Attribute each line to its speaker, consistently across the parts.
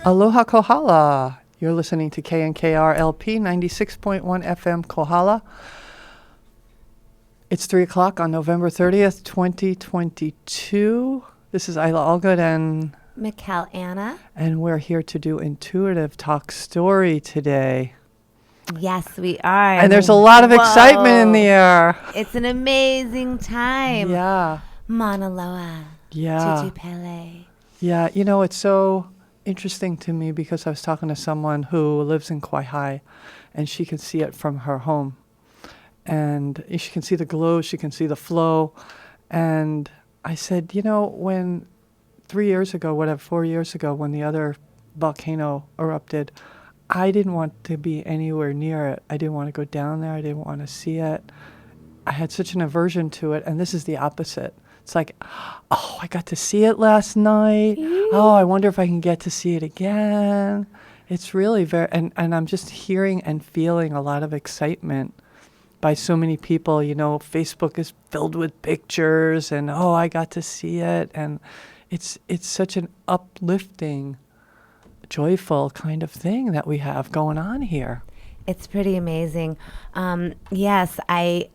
Speaker 1: Aloha Kohala. You're listening to KNKR-LP 96.1 FM Kohala. It's 3 o'clock on November 30th, 2022. This is Eila Allgood and
Speaker 2: Michál Anna.
Speaker 1: And we're here to do Intuitive Talk Story today.
Speaker 2: Yes, we are.
Speaker 1: And there's a lot of excitement in the air.
Speaker 2: It's an amazing time.
Speaker 1: Yeah.
Speaker 2: Mauna Loa.
Speaker 1: Yeah.
Speaker 2: Tutu Pele.
Speaker 1: Yeah, you know, it's so interesting to me because I was talking to someone who lives in Kauai, and she can see it from her home. And she can see the glow, she can see the flow. And I said, you know, when 4 years ago, when the other volcano erupted, I didn't want to be anywhere near it. I didn't want to go down there. I didn't want to see it. I had such an aversion to it. And this is the opposite. It's like, oh, I got to see it last night. Oh, I wonder if I can get to see it again. It's really very, and I'm just hearing and feeling a lot of excitement by so many people. You know, Facebook is filled with pictures and, oh, I got to see it. And it's such an uplifting, joyful kind of thing that we have going on here.
Speaker 2: It's pretty amazing. Yes, I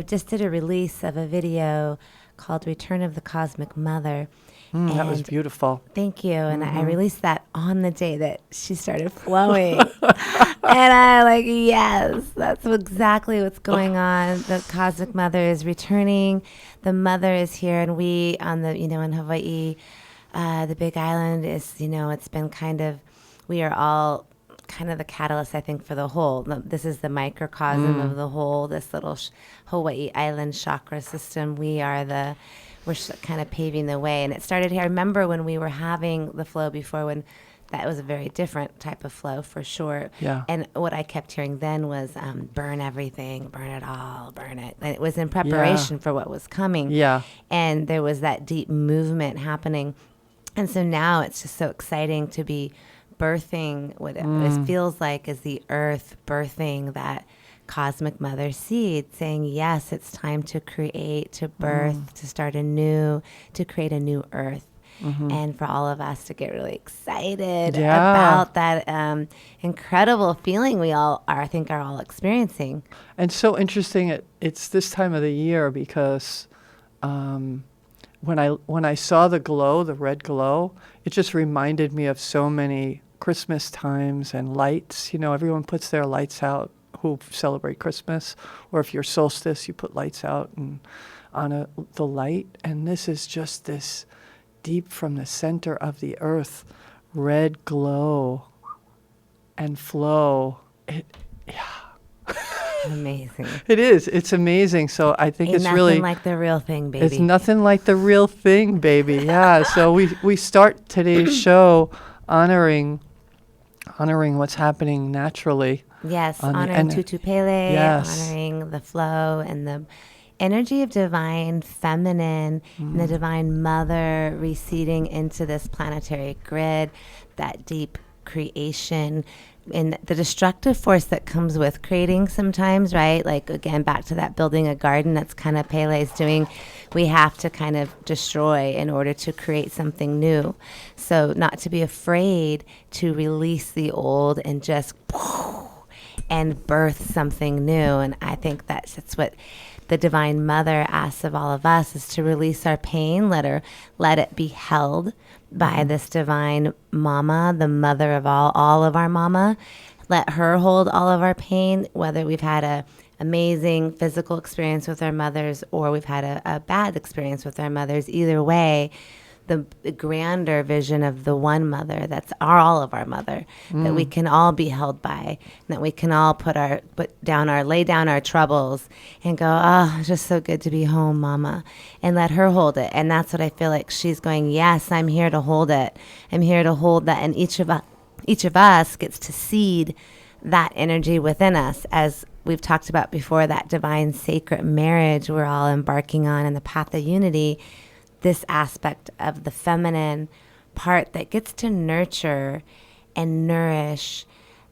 Speaker 2: just did a release of a video called Return of the Cosmic Mother.
Speaker 1: That was beautiful.
Speaker 2: Thank you. And I released that on the day that she started flowing. And I yes, that's exactly what's going on. The Cosmic Mother is returning. The Mother is here. And we on the, in Hawaii, the Big Island is, it's been we are all kind of the catalyst, I think, for the whole. This is the microcosm of the whole, this little Hawaii Island chakra system. We're kind of paving the way. And it started here. I remember when we were having the flow before, when that was a very different type of flow for sure.
Speaker 1: Yeah.
Speaker 2: And what I kept hearing then was burn everything, burn it all, burn it. And it was in preparation for what was coming.
Speaker 1: Yeah.
Speaker 2: And there was that deep movement happening. And so now it's just so exciting to be birthing what it feels like is the earth birthing that cosmic mother seed, saying, yes, it's time to create, to birth, to start anew, to create a new earth. And for all of us to get really excited about that incredible feeling we all are all experiencing.
Speaker 1: And so interesting, it's this time of the year because when I saw the glow, the red glow, it just reminded me of so many Christmas times and lights. Everyone puts their lights out who celebrate Christmas, or if you're solstice, you put lights out and on the light. And this is just this deep from the center of the earth, red glow and flow.
Speaker 2: Amazing.
Speaker 1: It is. It's amazing. So I think it's really
Speaker 2: nothing like the real thing, baby.
Speaker 1: It's nothing like the real thing, baby. Yeah. So we start today's show honoring what's happening naturally.
Speaker 2: Yes, honoring Tutu Pele,
Speaker 1: yes.
Speaker 2: Honoring the flow and the energy of divine feminine and the divine mother receding into this planetary grid, that deep creation and the destructive force that comes with creating sometimes, right? Like, again, back to that building a garden, that's kind of Pele's doing. We have to kind of destroy in order to create something new. So not to be afraid to release the old and just and birth something new. And I think that's what the Divine Mother asks of all of us, is to release our pain, let it be held by this divine mama, the mother of all of our mama. Let her hold all of our pain, whether we've had a amazing physical experience with our mothers or we've had a bad experience with our mothers. Either way, the grander vision of the one mother that's all of our mother, that we can all be held by, that we can all lay down our troubles and go, oh, it's just so good to be home, mama, and let her hold it. And that's what I feel like she's going, yes, I'm here to hold it. I'm here to hold that. And each of us gets to seed that energy within us, as we've talked about before, that divine sacred marriage we're all embarking on in the path of unity. This aspect of the feminine part that gets to nurture and nourish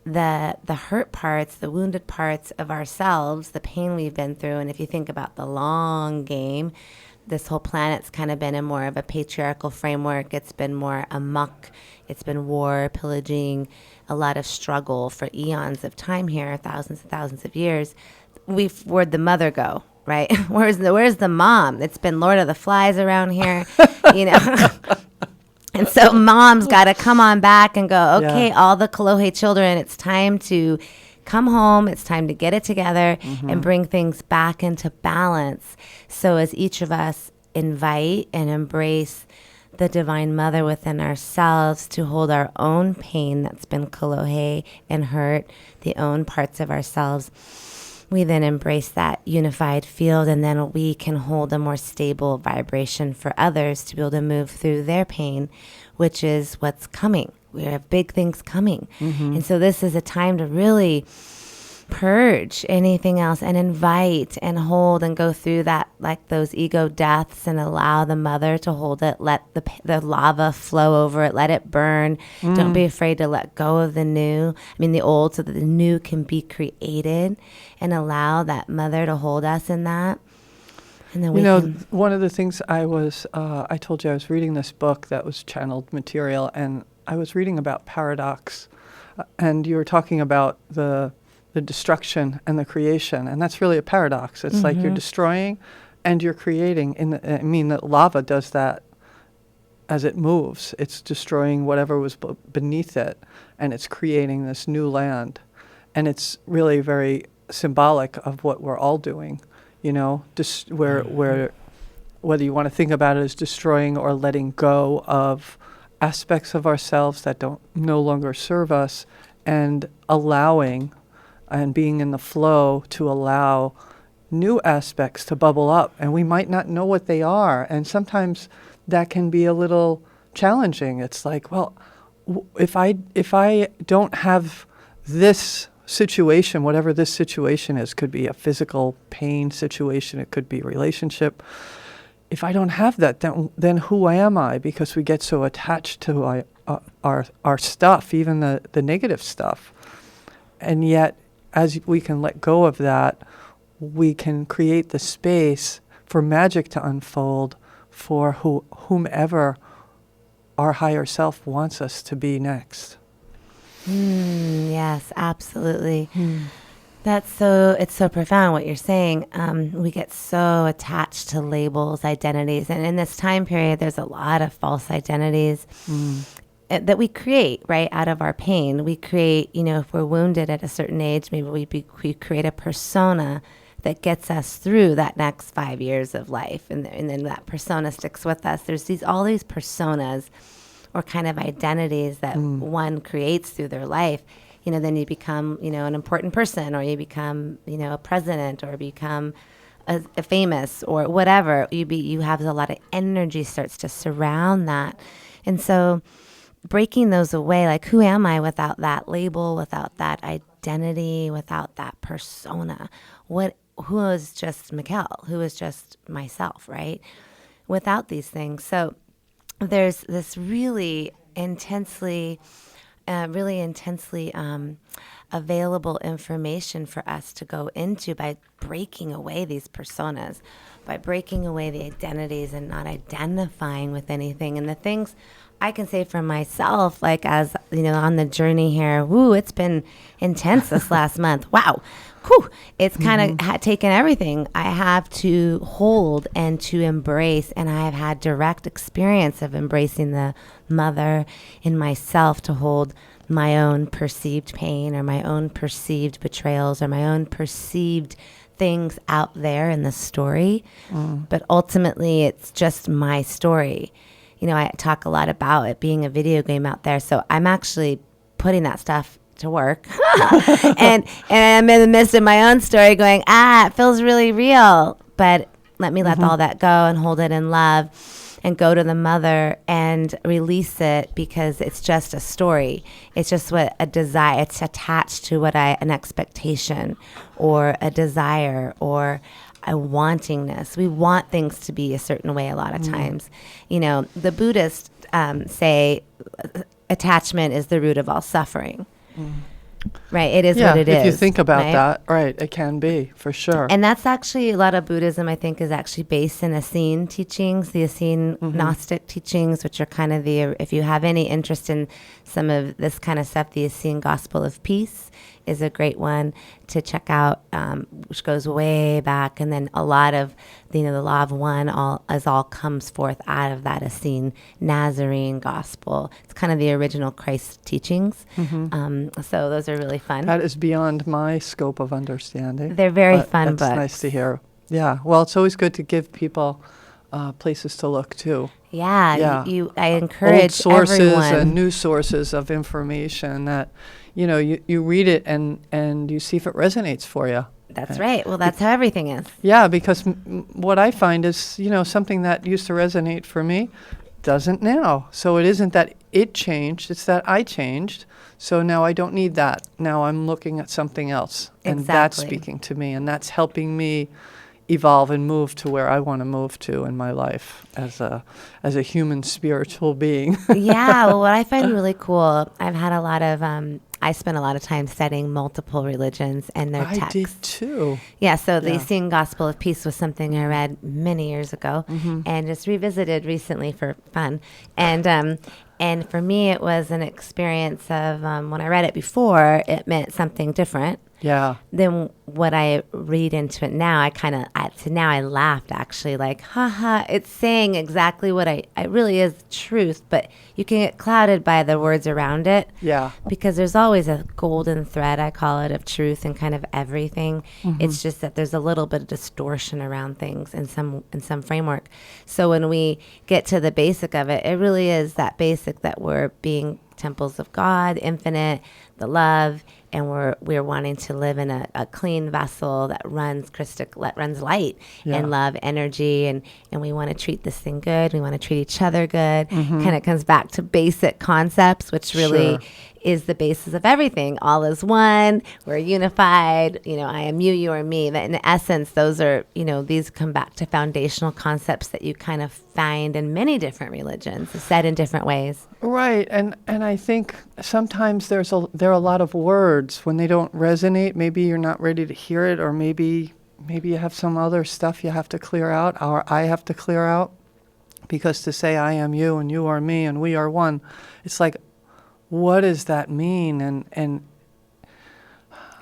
Speaker 2: the hurt parts, the wounded parts of ourselves, the pain we've been through. And if you think about the long game, this whole planet's kind of been in more of a patriarchal framework. It's been more amok. It's been war, pillaging, a lot of struggle for eons of time here, thousands and thousands of years. Where'd the mother go, right? Where's the mom? It's been Lord of the Flies around here, you know. And so mom's got to come on back and go, okay, all the Kolohe children, it's time to come home. It's time to get it together and bring things back into balance. So as each of us invite and embrace the Divine Mother within ourselves to hold our own pain that's been Kolohe and hurt, the own parts of ourselves, we then embrace that unified field, and then we can hold a more stable vibration for others to be able to move through their pain, which is what's coming. We have big things coming. And so this is a time to really purge anything else and invite and hold and go through that, like those ego deaths, and allow the mother to hold it. Let the lava flow over it. Let it burn. Don't be afraid to let go of the new. The old, so that the new can be created, and allow that mother to hold us in that. And then
Speaker 1: one of the things I told you I was reading this book that was channeled material, and I was reading about paradox, and you were talking about the destruction and the creation, and that's really a paradox. It's like you're destroying and you're creating. The lava does that as it moves. It's destroying whatever was beneath it, and it's creating this new land. And it's really very symbolic of what we're all doing, where whether you want to think about it as destroying or letting go of aspects of ourselves that no longer serve us, and allowing and being in the flow to allow new aspects to bubble up. And we might not know what they are. And sometimes that can be a little challenging. It's like, well, if I don't have this situation, whatever this situation is, could be a physical pain situation, it could be a relationship. If I don't have that, then who am I? Because we get so attached to our stuff, even the negative stuff. And yet, as we can let go of that, we can create the space for magic to unfold for whomever our higher self wants us to be next.
Speaker 2: Yes, absolutely. It's so profound what you're saying. We get so attached to labels, identities. And in this time period, there's a lot of false identities that we create, right, out of our pain. We create, if we're wounded at a certain age, maybe we create a persona that gets us through that next 5 years of life. And then that persona sticks with us. There's all these personas or kind of identities that one creates through their life. Then you become, an important person, or you become, a president, or become a famous, or whatever. You have a lot of energy starts to surround that. And so breaking those away, like, who am I without that label, without that identity, without that persona? Who is just Michál? Who is just myself, right? Without these things. So there's this really intensely available information for us to go into by breaking away these personas, by breaking away the identities and not identifying with anything. And the things I can say for myself, like, as on the journey here, it's been intense this last month. Wow. It's kind of taken everything I have to hold and to embrace. And I have had direct experience of embracing the mother in myself to hold my own perceived pain, or my own perceived betrayals, or my own perceived things out there in the story. But ultimately, it's just my story. I talk a lot about it being a video game out there. So I'm actually putting that stuff to work. and I'm in the midst of my own story going, it feels really real. But let me let all that go and hold it in love, and go to the mother and release it, because it's just a story. It's just what a desire. It's attached to an expectation, or a desire, or a wantingness. We want things to be a certain way a lot of times. The Buddhists say attachment is the root of all suffering. Right. It is
Speaker 1: Yeah,
Speaker 2: what it is.
Speaker 1: if you think about
Speaker 2: right?
Speaker 1: that, right, it can be, for sure.
Speaker 2: And that's actually a lot of Buddhism, I think, is actually based in Essene teachings, the Essene Gnostic teachings, which are kind of if you have any interest in some of this kind of stuff, the Essene Gospel of Peace is a great one to check out, which goes way back. And then a lot of, the law of one all comes forth out of that Essene Nazarene gospel. It's kind of the original Christ teachings. So those are really fun.
Speaker 1: That is beyond my scope of understanding.
Speaker 2: They're very
Speaker 1: but
Speaker 2: fun
Speaker 1: that's
Speaker 2: books.
Speaker 1: nice to hear. Yeah, well, it's always good to give people places to look, too.
Speaker 2: Yeah,
Speaker 1: Yeah.
Speaker 2: I encourage
Speaker 1: Old sources
Speaker 2: everyone.
Speaker 1: and new sources of information that, you read it and you see if it resonates for you.
Speaker 2: That's right. Well, that's how everything is.
Speaker 1: Yeah, because what I find is, something that used to resonate for me doesn't now. So it isn't that it changed, it's that I changed. So now I don't need that. Now I'm looking at something else. And that's
Speaker 2: Exactly.
Speaker 1: speaking to me. And that's helping me evolve and move to where I want to move to in my life as a human spiritual being.
Speaker 2: Yeah. Well, what I find really cool, I've had a lot of, I spent a lot of time studying multiple religions and their
Speaker 1: I
Speaker 2: texts.
Speaker 1: did too.
Speaker 2: Yeah, so the
Speaker 1: Yeah.
Speaker 2: Essene Gospel of Peace was something I read many years ago and just revisited recently for fun. And for me, it was an experience of when I read it before, it meant something different.
Speaker 1: Yeah.
Speaker 2: Then what I read into it now, now I laughed actually, like, haha, it's saying exactly what it really is truth, but you can get clouded by the words around it.
Speaker 1: Yeah.
Speaker 2: Because there's always a golden thread, I call it, of truth in kind of everything. It's just that there's a little bit of distortion around things in some framework. So when we get to the basic of it, it really is that basic that we're being temples of God, infinite, the love, and we're wanting to live in a clean vessel that runs runs light and love, energy, and we want to treat this thing good. We want to treat each other good. Kind of comes back to basic concepts, which really is the basis of everything. All is one. We're unified. I am you, you are me. That in essence, those are, these come back to foundational concepts that you kind of find in many different religions, said in different ways.
Speaker 1: Right, and I think sometimes there are a lot of words when they don't resonate. Maybe you're not ready to hear it, or maybe you have some other stuff you have to clear out, or I have to clear out, because to say I am you and you are me and we are one, it's like, what does that mean? And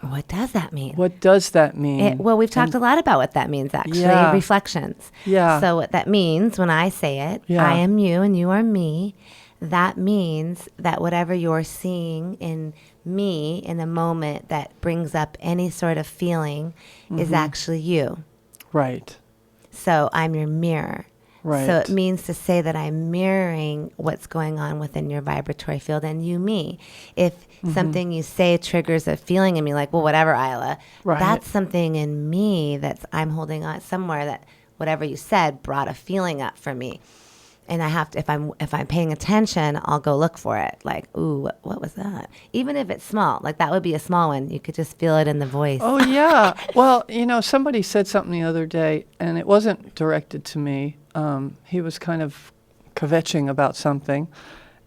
Speaker 2: What does that mean?
Speaker 1: what does that mean?
Speaker 2: Well, we've talked a lot about what that means, actually.
Speaker 1: Yeah.
Speaker 2: Reflections.
Speaker 1: Yeah.
Speaker 2: So what that means when I say it,
Speaker 1: Yeah.
Speaker 2: I am you and you are me, that means that whatever you're seeing in me in a moment that brings up any sort of feeling is actually you.
Speaker 1: Right.
Speaker 2: So I'm your mirror.
Speaker 1: Right.
Speaker 2: So it means to say that I'm mirroring what's going on within your vibratory field and you me. If something you say triggers a feeling in me, like, well, whatever, Eila,
Speaker 1: Right.
Speaker 2: that's something in me I'm holding on somewhere that whatever you said brought a feeling up for me. And I have to, if I'm paying attention, I'll go look for it. Like, ooh, what was that? Even if it's small, like that would be a small one. You could just feel it in the voice.
Speaker 1: Oh, yeah. Well, somebody said something the other day, and it wasn't directed to me. He was kind of kvetching about something,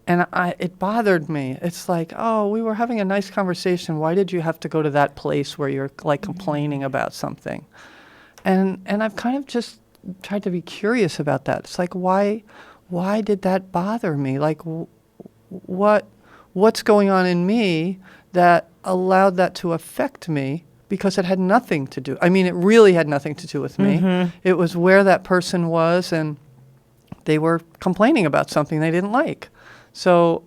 Speaker 1: and it bothered me. It's like, oh, we were having a nice conversation. Why did you have to go to that place where you're like complaining about something? And I've kind of just tried to be curious about that. It's like, why did that bother me? Like, what's going on in me that allowed that to affect me? Because it had nothing to do. I mean, it really had nothing to do with me. It was where that person was, and they were complaining about something they didn't like. So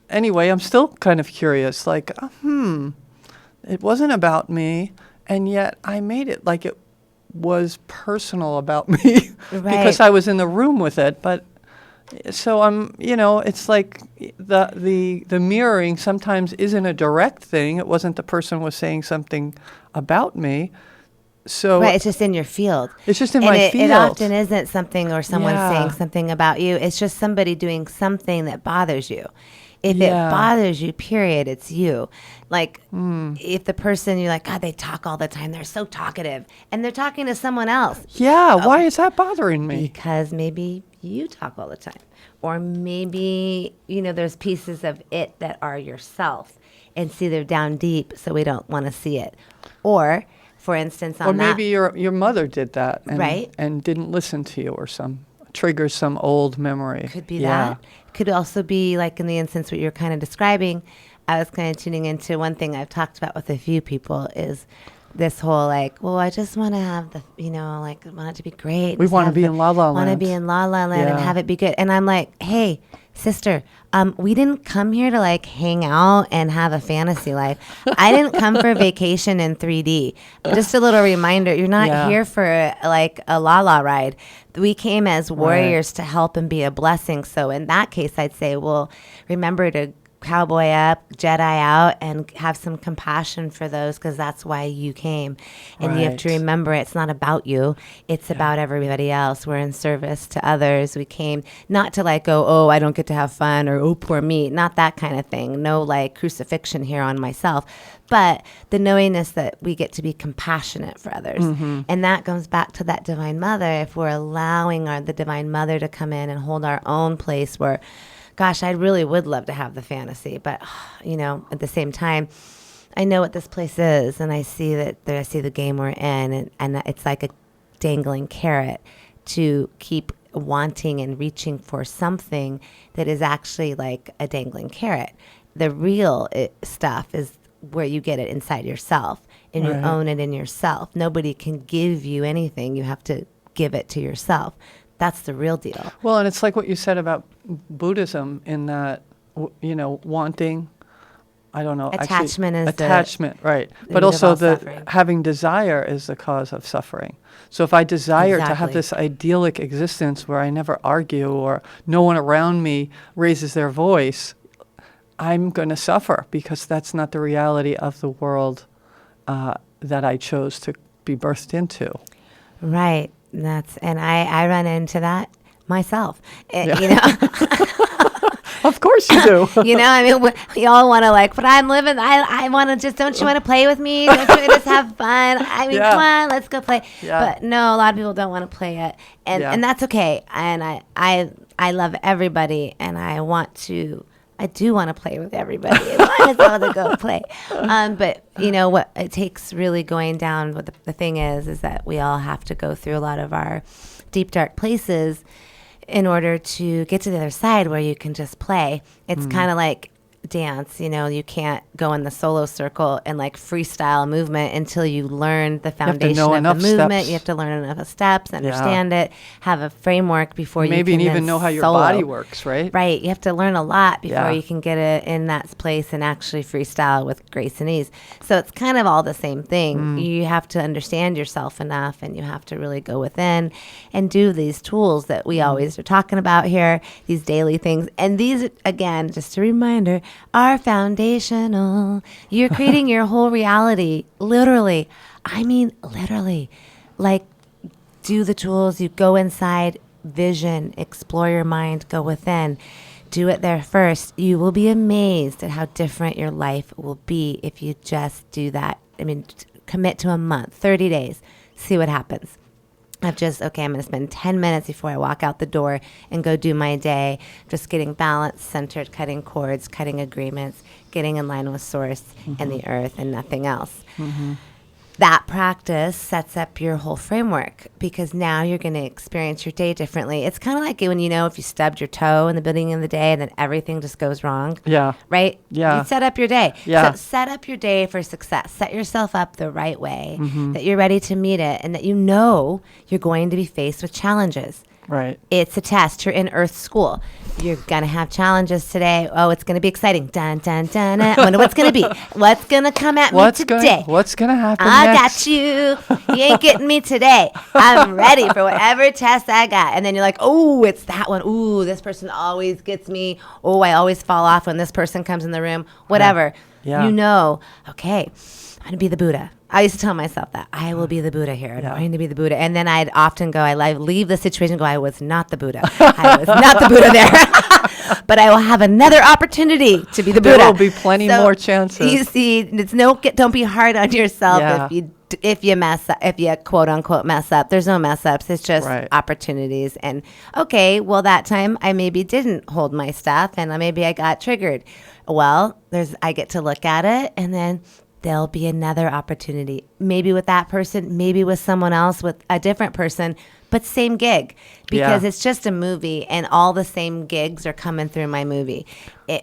Speaker 1: anyway, I'm still kind of curious, like, it wasn't about me, and yet I made it like it was personal about me because I was in the room with it. But so it's like the mirroring sometimes isn't a direct thing. It wasn't the person was saying something about me. So
Speaker 2: right, it's just in your field.
Speaker 1: It's just in my field.
Speaker 2: It often isn't something or someone
Speaker 1: Yeah.
Speaker 2: saying something about you. It's just somebody doing something that bothers you. If
Speaker 1: Yeah.
Speaker 2: it bothers you, period, it's you. Like, if the person, you're like, God, they talk all the time. They're so talkative. And they're talking to someone else.
Speaker 1: Yeah, why is that bothering me?
Speaker 2: Because maybe you talk all the time. Or maybe, there's pieces of it that are yourself. And see, they're down deep, so we don't want to see it. Or, for instance,
Speaker 1: or maybe your mother did that,
Speaker 2: right?
Speaker 1: And didn't listen to you, or triggers some old memory.
Speaker 2: Could be that. Could also be like in the instance what you're kind of describing. I was kind of tuning into one thing I've talked about with a few people is this whole like, well, I just want to have the, I want it to be great.
Speaker 1: We want to be in La La Land.
Speaker 2: Want to be in La La Land and have it be good. And I'm like, hey, sister, we didn't come here to like hang out and have a fantasy life. I didn't come for a vacation in 3D. Just a little reminder, you're not here for like a La La ride. We came as warriors to help and be a blessing. So in that case, I'd say, well, remember to cowboy up, Jedi out, and have some compassion for those, because that's why you came. And you have to remember, it's not about you. It's about everybody else. We're in service to others. We came not to like go, oh, I don't get to have fun, or oh, poor me. Not that kind of thing. No like crucifixion here on myself. But the knowingness that we get to be compassionate for others. And that goes back to that Divine Mother. If we're allowing the Divine Mother to come in and hold our own place where, gosh, I really would love to have the fantasy, but at the same time, I know what this place is, and I see I see the game we're in, and it's like a dangling carrot to keep wanting and reaching for something that is actually like a dangling carrot. The real stuff is where you get it inside yourself, and you own it in yourself. Nobody can give you anything. You have to give it to yourself. That's the real deal.
Speaker 1: Well, and it's like what you said about Buddhism in that, wanting, I don't know.
Speaker 2: Attachment is
Speaker 1: attachment, right. But also having desire is the cause of suffering. So if I desire to have this idyllic existence where I never argue or no one around me raises their voice, I'm going to suffer, because that's not the reality of the world that I chose to be birthed into.
Speaker 2: Right. And I run into that myself.
Speaker 1: Of course you do.
Speaker 2: We all want to but I'm living, I want to just, don't you want to play with me? Don't you want to just have fun? I mean, come on, let's go play. Yeah. But no, a lot of people don't want to play it. And that's okay. And I love everybody, and I do want to play with everybody. I might as well to go play. But what it takes really going down, what the thing is that we all have to go through a lot of our deep, dark places in order to get to the other side where you can just play. It's kind of like dance. You can't go in the solo circle and like freestyle movement until you learn the foundation of the movement.
Speaker 1: Steps.
Speaker 2: You have to learn enough steps, understand it, have a framework before
Speaker 1: maybe
Speaker 2: you can
Speaker 1: even know how your body works, right?
Speaker 2: Right. You have to learn a lot before you can get it in that place and actually freestyle with grace and ease. So it's kind of all the same thing. You have to understand yourself enough, and you have to really go within and do these tools that we always are talking about here, these daily things. And these, again, just a reminder, are foundational. You're creating your whole reality, literally. I mean, literally. Like, do the tools, you go inside, vision, explore your mind, go within. Do it there first. You will be amazed at how different your life will be if you just do that. I mean, commit to a month, 30 days, see what happens. Of just, I'm going to spend 10 minutes before I walk out the door and go do my day, just getting balanced, centered, cutting cords, cutting agreements, getting in line with source and the earth and nothing else. That practice sets up your whole framework, because now you're going to experience your day differently. It's kind of like when, if you stubbed your toe in the beginning of the day and then everything just goes wrong. Yeah. Right?
Speaker 1: Yeah.
Speaker 2: You set up your day.
Speaker 1: Yeah.
Speaker 2: So set up your day for success. Set yourself up the right way, that you're ready to meet it, and that you're going to be faced with challenges.
Speaker 1: Right.
Speaker 2: It's a test. You're in Earth school. You're going to have challenges today. Oh, it's going to be exciting. Dun, dun, dun, dun. I wonder what's going to be. What's going to come at me today?
Speaker 1: What's going to happen
Speaker 2: I
Speaker 1: next?
Speaker 2: got you. You ain't getting me today. I'm ready for whatever test I got. And then you're like, oh, it's that one. Ooh, this person always gets me. Oh, I always fall off when this person comes in the room. Whatever.
Speaker 1: Yeah.
Speaker 2: Okay, I'm going to be the Buddha. I used to tell myself that I will be the Buddha here. I'm going to be the Buddha. And then I'd often go, leave the situation and go, I was not the Buddha. I was not the Buddha there. But I will have another opportunity to be the Buddha.
Speaker 1: There will be plenty more chances.
Speaker 2: You see, don't be hard on yourself if you if you mess up, if you quote unquote mess up, there's no mess ups. It's just
Speaker 1: Right.
Speaker 2: opportunities. And okay, well, that time I maybe didn't hold my stuff and maybe I got triggered. Well, I get to look at it, and then there'll be another opportunity. Maybe with that person, maybe with someone else, with a different person, but same gig, because
Speaker 1: Yeah.
Speaker 2: it's just a movie and all the same gigs are coming through my movie.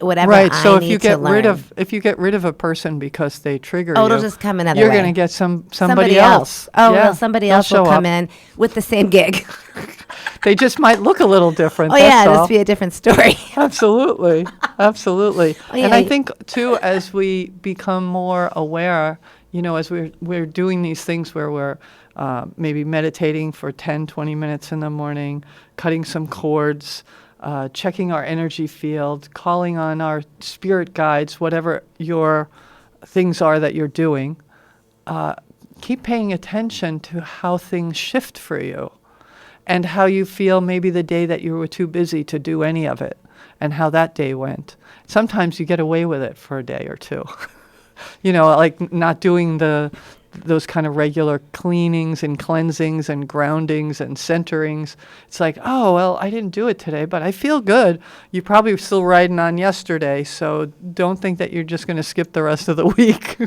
Speaker 2: Whatever
Speaker 1: Right.
Speaker 2: I
Speaker 1: So if
Speaker 2: need
Speaker 1: you
Speaker 2: to
Speaker 1: get
Speaker 2: learn.
Speaker 1: if you get rid of a person because they trigger
Speaker 2: Oh,
Speaker 1: you,
Speaker 2: it'll just come another
Speaker 1: you're
Speaker 2: way.
Speaker 1: going to get somebody else.
Speaker 2: Oh,
Speaker 1: Yeah,
Speaker 2: well, somebody
Speaker 1: they'll
Speaker 2: else will
Speaker 1: show
Speaker 2: come
Speaker 1: up.
Speaker 2: in with the same gig.
Speaker 1: They just might look a little different.
Speaker 2: Oh,
Speaker 1: that's
Speaker 2: yeah,
Speaker 1: all.
Speaker 2: this be a different story.
Speaker 1: Absolutely. Absolutely.
Speaker 2: Oh, yeah.
Speaker 1: And I think, too, as we become more aware, as we're doing these things where we're maybe meditating for 10, 20 minutes in the morning, cutting some cords, checking our energy field, calling on our spirit guides, whatever your things are that you're doing, keep paying attention to how things shift for you and how you feel maybe the day that you were too busy to do any of it and how that day went. Sometimes you get away with it for a day or two. Like not doing those kind of regular cleanings and cleansings and groundings and centerings. It's like, oh, well, I didn't do it today, but I feel good. You're probably still riding on yesterday, so don't think that you're just going to skip the rest of the week,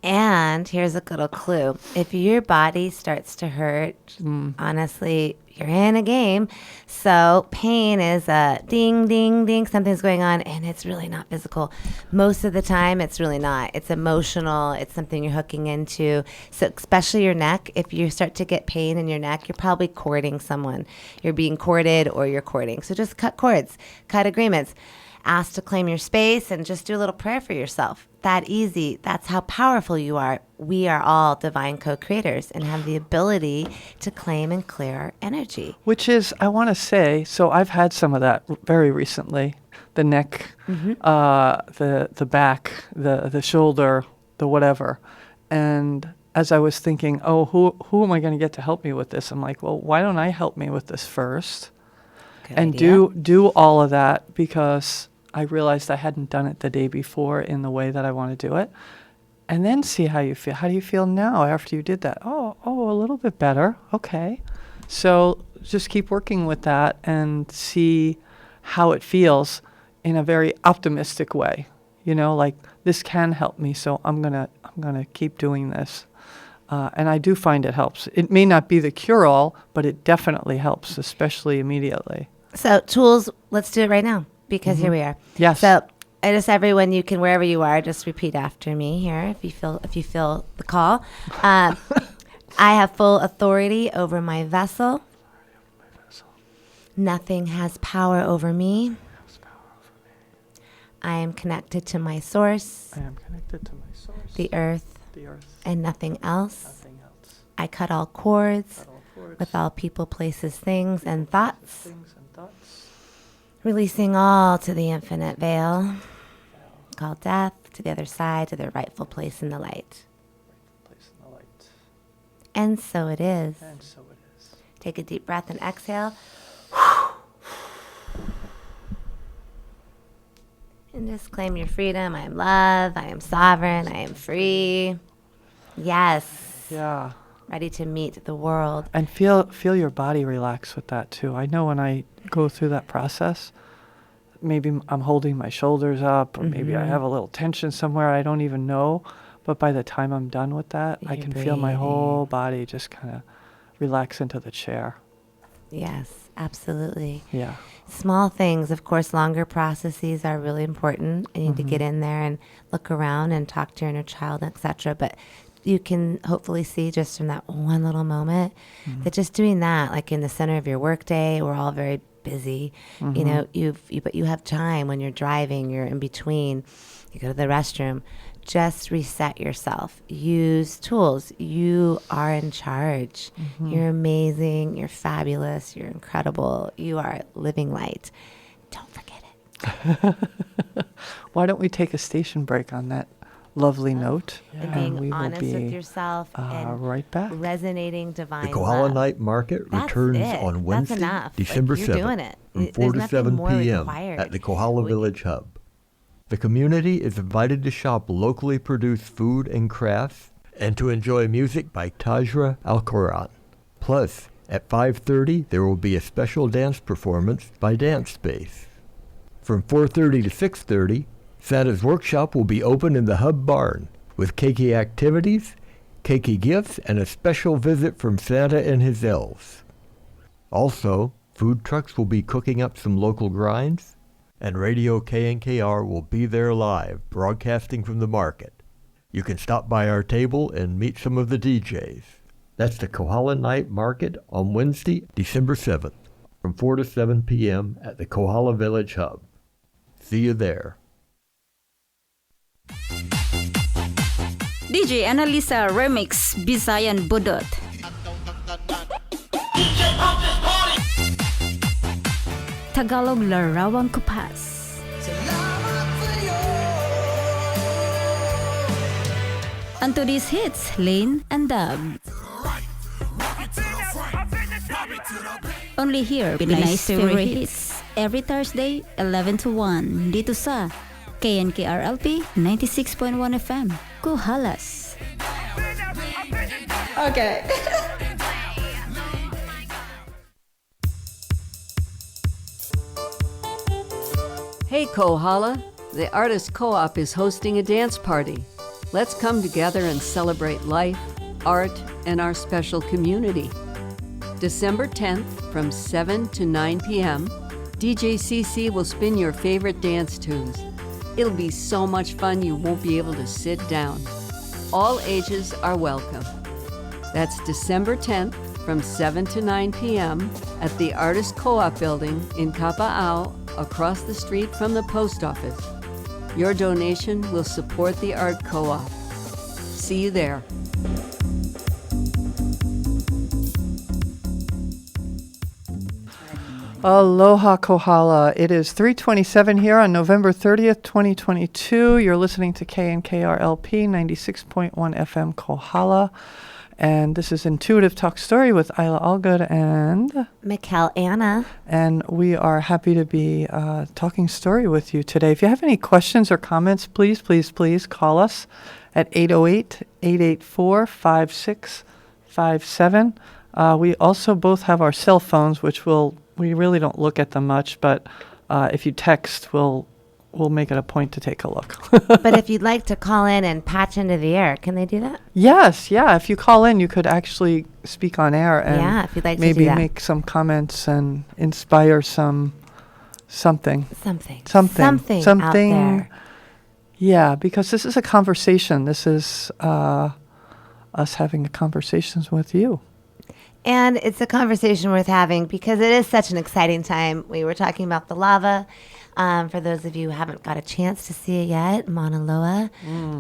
Speaker 2: And here's a little clue. If your body starts to hurt, honestly, you're in a game. So pain is a ding, ding, ding. Something's going on, and it's really not physical. Most of the time, it's really not. It's emotional. It's something you're hooking into. So especially your neck. If you start to get pain in your neck, you're probably courting someone. You're being courted or you're courting. So just cut cords, cut agreements. Ask to claim your space and just do a little prayer for yourself. That easy. That's how powerful you are. We are all divine co-creators and have the ability to claim and clear our energy.
Speaker 1: Which is, I want to say, so I've had some of that very recently. The neck, the back, the shoulder, the whatever. And as I was thinking, oh, who am I going to get to help me with this? I'm like, well, why don't I help me with this first?
Speaker 2: Good
Speaker 1: And
Speaker 2: idea.
Speaker 1: do all of that, because I realized I hadn't done it the day before in the way that I want to do it. And then see how you feel. How do you feel now after you did that? Oh, a little bit better. Okay. So just keep working with that and see how it feels in a very optimistic way. Like this can help me, so I'm gonna keep doing this. And I do find it helps. It may not be the cure-all, but it definitely helps, especially immediately.
Speaker 2: So tools, let's do it right now, because here we are.
Speaker 1: Yes.
Speaker 2: So everyone, you can, wherever you are, just repeat after me here if you feel the call. I have full authority over my vessel. Nothing has power over me. I am connected to my source,
Speaker 1: I am connected to my source,
Speaker 2: the earth, and nothing else.
Speaker 1: nothing else.
Speaker 2: I cut all cords
Speaker 1: Cut all cords,
Speaker 2: with all people, places, things, and thoughts,
Speaker 1: things and thoughts.
Speaker 2: releasing all to the infinite veil, called death, to the other side, to their rightful place in the light.
Speaker 1: Place in the light.
Speaker 2: And so it is.
Speaker 1: And so it is.
Speaker 2: Take a deep breath and exhale. And just claim your freedom. I am love. I am sovereign. I am free. Yes.
Speaker 1: Yeah.
Speaker 2: Ready to meet the world.
Speaker 1: And feel your body relax with that too. I know when I go through that process, maybe I'm holding my shoulders up, or maybe I have a little tension somewhere I don't even know. But by the time I'm done with that, I
Speaker 2: You're
Speaker 1: can feel my whole
Speaker 2: breathing.
Speaker 1: body just kind of relax into the chair.
Speaker 2: Yes, absolutely.
Speaker 1: Yeah.
Speaker 2: Small things, of course, longer processes are really important. You need to get in there and look around and talk to your inner child, etc. But you can hopefully see just from that one little moment that just doing that, like in the center of your workday, we're all very busy. But you have time when you're driving, you're in between, you go to the restroom. Just reset yourself. Use tools. You are in charge. You're amazing. You're fabulous. You're incredible. You are living light. Don't forget it.
Speaker 1: Why don't we take a station break on that lovely note?
Speaker 2: And
Speaker 1: And we
Speaker 2: being
Speaker 1: will
Speaker 2: honest
Speaker 1: be
Speaker 2: with yourself and
Speaker 1: right back.
Speaker 2: resonating divine
Speaker 3: The Koala
Speaker 2: love.
Speaker 3: Night Market
Speaker 2: That's
Speaker 3: returns
Speaker 2: it.
Speaker 3: on
Speaker 2: That's
Speaker 3: Wednesday,
Speaker 2: enough.
Speaker 3: December
Speaker 2: You're
Speaker 3: 7th
Speaker 2: doing it.
Speaker 3: from
Speaker 2: There's
Speaker 3: 4 to
Speaker 2: nothing
Speaker 3: 7
Speaker 2: more
Speaker 3: p.m.
Speaker 2: required.
Speaker 3: at the Kohala Village Hub. The community is invited to shop locally produced food and crafts and to enjoy music by Tajra Al-Quran. Plus, at 5:30, there will be a special dance performance by Dance Space. From 4:30 to 6:30, Santa's Workshop will be open in the Hub Barn with cakey activities, cakey gifts, and a special visit from Santa and his elves. Also, food trucks will be cooking up some local grinds, and Radio KNKR will be there live, broadcasting from the market. You can stop by our table and meet some of the DJs. That's the Kohala Night Market on Wednesday, December 7th, from 4 to 7 p.m. at the Kohala Village Hub. See you there.
Speaker 4: DJ Annalisa Remix Bisayan Budot. Tagalog Larawang Kupas. And to these hits, Lane and Dub. Only here, Binay's favorite hits. Every Thursday, 11 to 1. Dito sa KNKRLP 96.1 FM. Kuhalas.
Speaker 5: Okay.
Speaker 6: Hey Kohala, the Artist Co-op is hosting a dance party. Let's come together and celebrate life, art, and our special community. December 10th from 7 to 9 p.m., DJ CC will spin your favorite dance tunes. It'll be so much fun you won't be able to sit down. All ages are welcome. That's December 10th from 7 to 9 p.m. at the Artist Co-op building in Kapa'au, across the street from the post office. Your donation will support the Art Co-op. See you there.
Speaker 1: Aloha Kohala. It is 3:27 here on November 30th, 2022. You're listening to KNKRLP 96.1 FM Kohala. And this is Intuitive Talk Story with Eila Allgood and
Speaker 2: Michál Anna.
Speaker 1: And we are happy to be talking story with you today. If you have any questions or comments, please call us at 808-884-5657. We also both have our cell phones, which we really don't look at them much, but if you text, we'll make it a point to take a look.
Speaker 2: But if you'd like to call in and patch into the air, can they do that?
Speaker 1: Yes, yeah. If you call in, you could actually speak on air and
Speaker 2: if you'd like to
Speaker 1: maybe
Speaker 2: do that.
Speaker 1: make some comments and inspire something
Speaker 2: out there.
Speaker 1: Yeah, because this is a conversation. This is us having conversations with you.
Speaker 2: And it's a conversation worth having because it is such an exciting time. We were talking about the lava. For those of you who haven't got a chance to see it yet, Mauna Loa,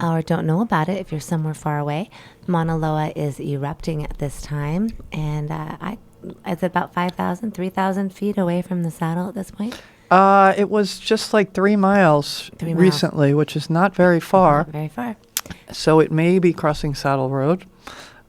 Speaker 2: or don't know about it if you're somewhere far away, Mauna Loa is erupting at this time. And it's about 3,000 feet away from the saddle at this point.
Speaker 1: It was just like 3 miles recently, which is not very far.
Speaker 2: Not very far.
Speaker 1: So it may be crossing Saddle Road.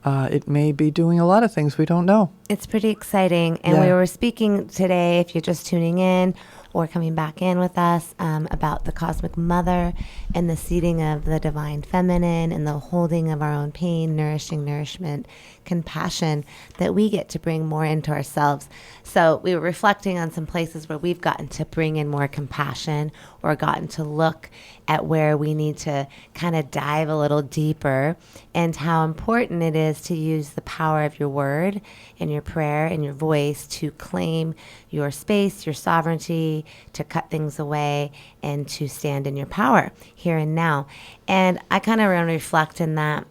Speaker 1: It may be doing a lot of things we don't know.
Speaker 2: It's pretty exciting. And we were speaking today, if you're just tuning in or coming back in with us, about the Cosmic Mother and the seeding of the Divine Feminine and the holding of our own pain, nourishment, compassion that we get to bring more into ourselves. So we were reflecting on some places where we've gotten to bring in more compassion or gotten to look at where we need to kind of dive a little deeper, and how important it is to use the power of your word and your prayer and your voice to claim your space, your sovereignty, to cut things away and to stand in your power here and now. And I kind of want to reflect in that.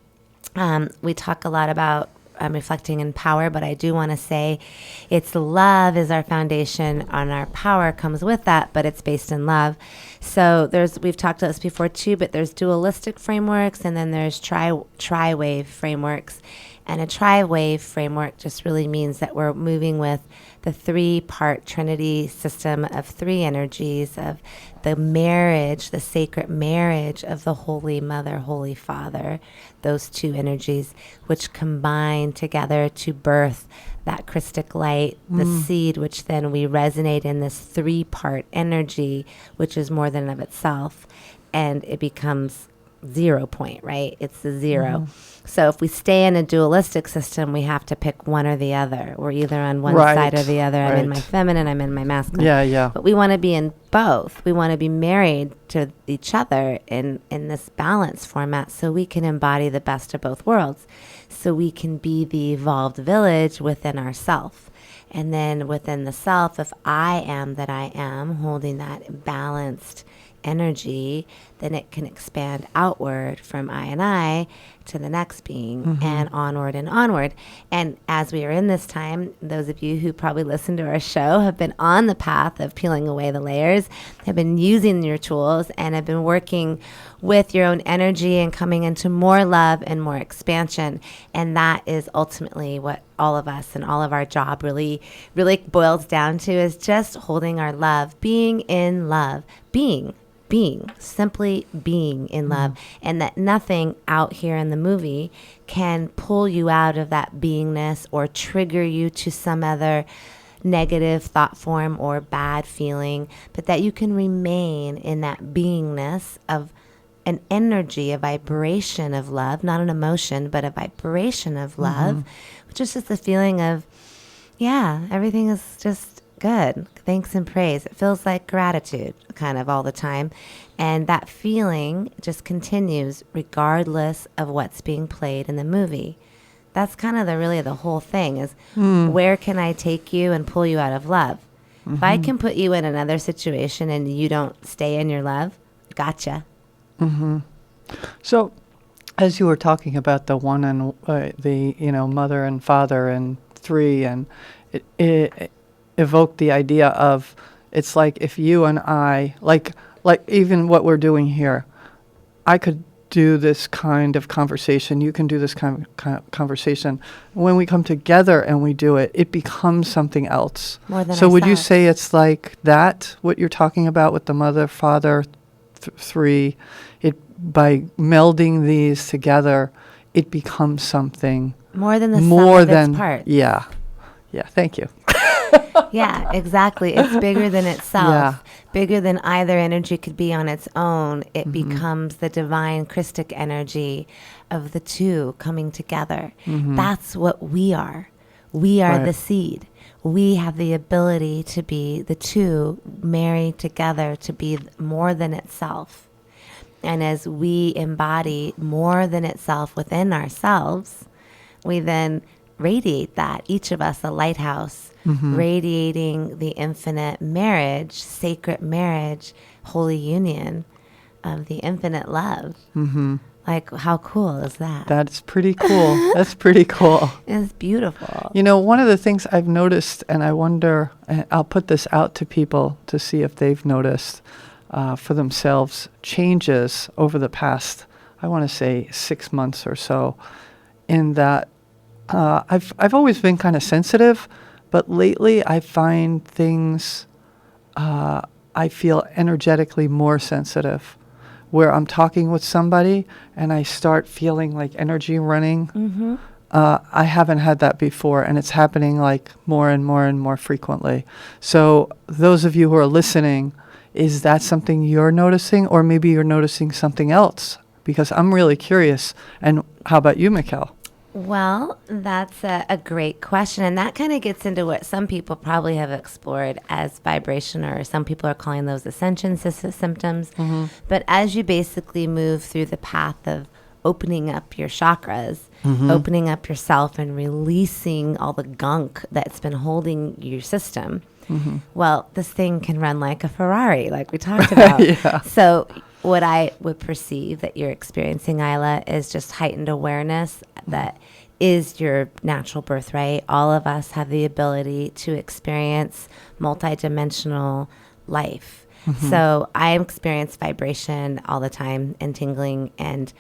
Speaker 2: We talk a lot about reflecting in power, but I do want to say it's love is our foundation, and our power comes with that, but it's based in love. So we've talked about this before too, but there's dualistic frameworks, and then there's tri-wave frameworks. And a tri-wave framework just really means that we're moving with the 3-part Trinity system of 3 energies of the marriage, the sacred marriage of the Holy Mother, Holy Father, those 2 energies, which combine together to birth that Christic light, the seed, which then we resonate in this 3-part energy, which is more than of itself. And it becomes 0 point, right? It's the 0. So if we stay in a dualistic system, we have to pick one or the other. We're either on one
Speaker 1: Right,
Speaker 2: side or the other. I'm in my
Speaker 1: right.
Speaker 2: feminine, I'm in my masculine.
Speaker 1: Yeah.
Speaker 2: But we want to be in both. We want to be married to each other in this balance format so we can embody the best of both worlds. So we can be the evolved village within ourself. And then within the self, if I am that I am, holding that balanced energy, then it can expand outward from I and I to the next being and onward and onward. And as we are in this time, those of you who probably listen to our show have been on the path of peeling away the layers, have been using your tools and have been working with your own energy and coming into more love and more expansion. And that is ultimately what all of us and all of our job really boils down to, is just holding our love, being in love, simply being in love, and that nothing out here in the movie can pull you out of that beingness or trigger you to some other negative thought form or bad feeling, but that you can remain in that beingness of an energy, a vibration of love, not an emotion, but a vibration of love, which is just the feeling of, yeah, everything is just good. Thanks and praise. It feels like gratitude kind of all the time. And that feeling just continues regardless of what's being played in the movie. That's kind of the whole thing is where can I take you and pull you out of love? If I can put you in another situation and you don't stay in your love, gotcha.
Speaker 1: So, as you were talking about the one and the mother and father and 3, and it evoked the idea of, it's like if you and I, like even what we're doing here, I could do this kind of conversation, you can do this kind of conversation. When we come together and we do it, it becomes something else.
Speaker 2: More than
Speaker 1: so would you
Speaker 2: ourselves.
Speaker 1: say it's like that, what you're talking about with the mother, father, 3, by melding these together, it becomes something
Speaker 2: More than the
Speaker 1: more
Speaker 2: sum of
Speaker 1: than
Speaker 2: its parts.
Speaker 1: Yeah, thank you.
Speaker 2: Yeah, exactly. It's bigger than itself.
Speaker 1: Yeah.
Speaker 2: Bigger than either energy could be on its own. It becomes the divine Christic energy of the two coming together. That's what we are. We are
Speaker 1: Right.
Speaker 2: the seed. We have the ability to be the two married together to be more than itself. And as we embody more than itself within ourselves, we then radiate that, each of us a lighthouse, radiating the infinite marriage, sacred marriage, holy union of the infinite love. Like, how cool is that?
Speaker 1: That's pretty cool. That's pretty cool.
Speaker 2: It's beautiful.
Speaker 1: One of the things I've noticed, and I wonder, and I'll put this out to people to see if they've noticed for themselves, changes over the past, I want to say 6 months or so, in that I've always been kind of sensitive, but lately I find things, I feel energetically more sensitive, where I'm talking with somebody and I start feeling like energy running. I haven't had that before, and it's happening like more and more and more frequently. So those of you who are listening, is that something you're noticing, or maybe you're noticing something else? Because I'm really curious. And how about you, Michál?
Speaker 2: Well, that's a great question. And that kind of gets into what some people probably have explored as vibration, or some people are calling those ascension symptoms. But as you basically move through the path of opening up your chakras, opening up yourself and releasing all the gunk that's been holding your system, well, this thing can run like a Ferrari, like we talked about.
Speaker 1: Yeah.
Speaker 2: So what I would perceive that you're experiencing, Eila, is just heightened awareness that is your natural birthright. All of us have the ability to experience multidimensional life. So I experience vibration all the time and tingling, and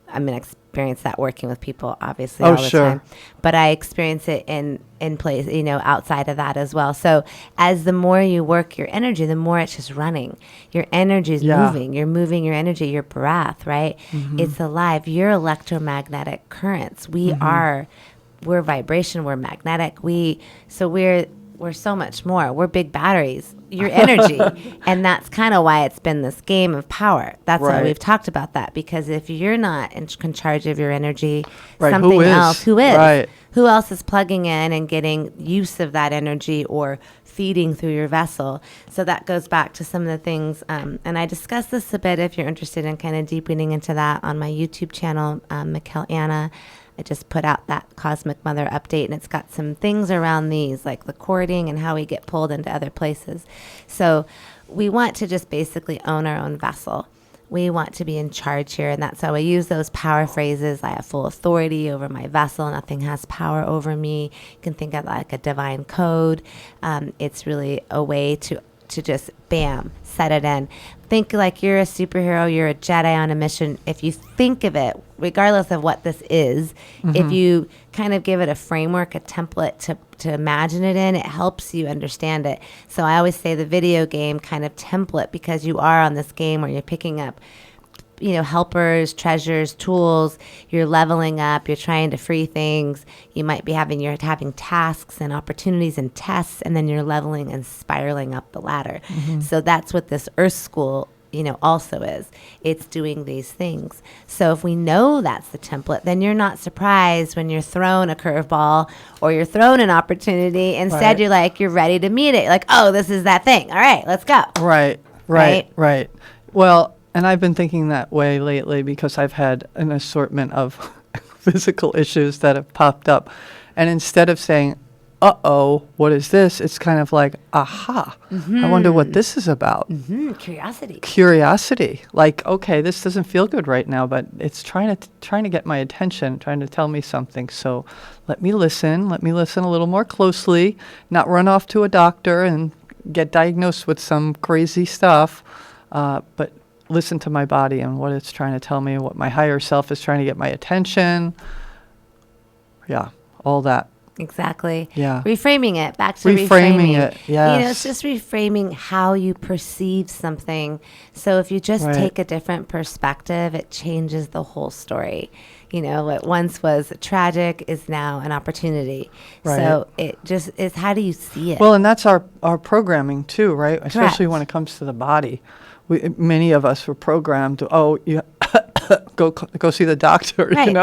Speaker 2: I'm going to experience that working with people, obviously,
Speaker 1: Oh,
Speaker 2: all the
Speaker 1: sure.
Speaker 2: time. But I experience it in place, outside of that as well. So as the more you work your energy, the more it's just running. Your energy is
Speaker 1: Yeah.
Speaker 2: moving. You're moving your energy, your breath, right? It's alive. You're electromagnetic currents. We're vibration. We're magnetic. We're we're so much more. We're big batteries. Your energy. And that's kind of why it's been this game of power. That's why
Speaker 1: Right.
Speaker 2: we've talked about that, because if you're not in charge of your energy,
Speaker 1: Right, who
Speaker 2: something
Speaker 1: is?
Speaker 2: else, who is?
Speaker 1: Right.
Speaker 2: Who else is plugging in and getting use of that energy or feeding through your vessel? So that goes back to some of the things, and I discuss this a bit if you're interested in kind of deepening into that on my YouTube channel, Michál Anna. I just put out that Cosmic Mother update, and it's got some things around these, like the cording and how we get pulled into other places. So we want to just basically own our own vessel. We want to be in charge here, and that's how I use those power phrases. I have full authority over my vessel. Nothing has power over me. You can think of it like a divine code. It's really a way to just, bam, set it in. Think like you're a superhero, you're a Jedi on a mission. If you think of it, regardless of what this is, if you kind of give it a framework, a template to imagine it in, it helps you understand it. So I always say the video game kind of template, because you are on this game where you're picking up, helpers, treasures, tools, you're leveling up, you're trying to free things. You might be having tasks and opportunities and tests, and then you're leveling and spiraling up the ladder. So that's what this Earth School, also is. It's doing these things. So if we know that's the template, then you're not surprised when you're thrown a curveball or you're thrown an opportunity. Instead,
Speaker 1: Right.
Speaker 2: you're ready to meet it. Like, oh, this is that thing. All right, let's go.
Speaker 1: Right. Well, and I've been thinking that way lately because I've had an assortment of physical issues that have popped up. And instead of saying, uh-oh, what is this? It's kind of like, aha, I wonder what this is about.
Speaker 2: Curiosity.
Speaker 1: Curiosity. Like, okay, this doesn't feel good right now, but it's trying to get my attention, trying to tell me something. So let me listen a little more closely, not run off to a doctor and get diagnosed with some crazy stuff, but listen to my body and what it's trying to tell me, what my higher self is trying to get my attention. Yeah, all that.
Speaker 2: Exactly.
Speaker 1: Yeah.
Speaker 2: Reframing it. Back to
Speaker 1: Reframing it,
Speaker 2: It's
Speaker 1: yes.
Speaker 2: just reframing how you perceive something. So if you just
Speaker 1: Right.
Speaker 2: take a different perspective, it changes the whole story. What once was tragic is now an opportunity.
Speaker 1: Right.
Speaker 2: So it just is, how do you see it?
Speaker 1: Well, and that's our programming too, right? Especially
Speaker 2: Correct.
Speaker 1: when it comes to the body. Many of us were programmed to, you go see the doctor,
Speaker 2: Right.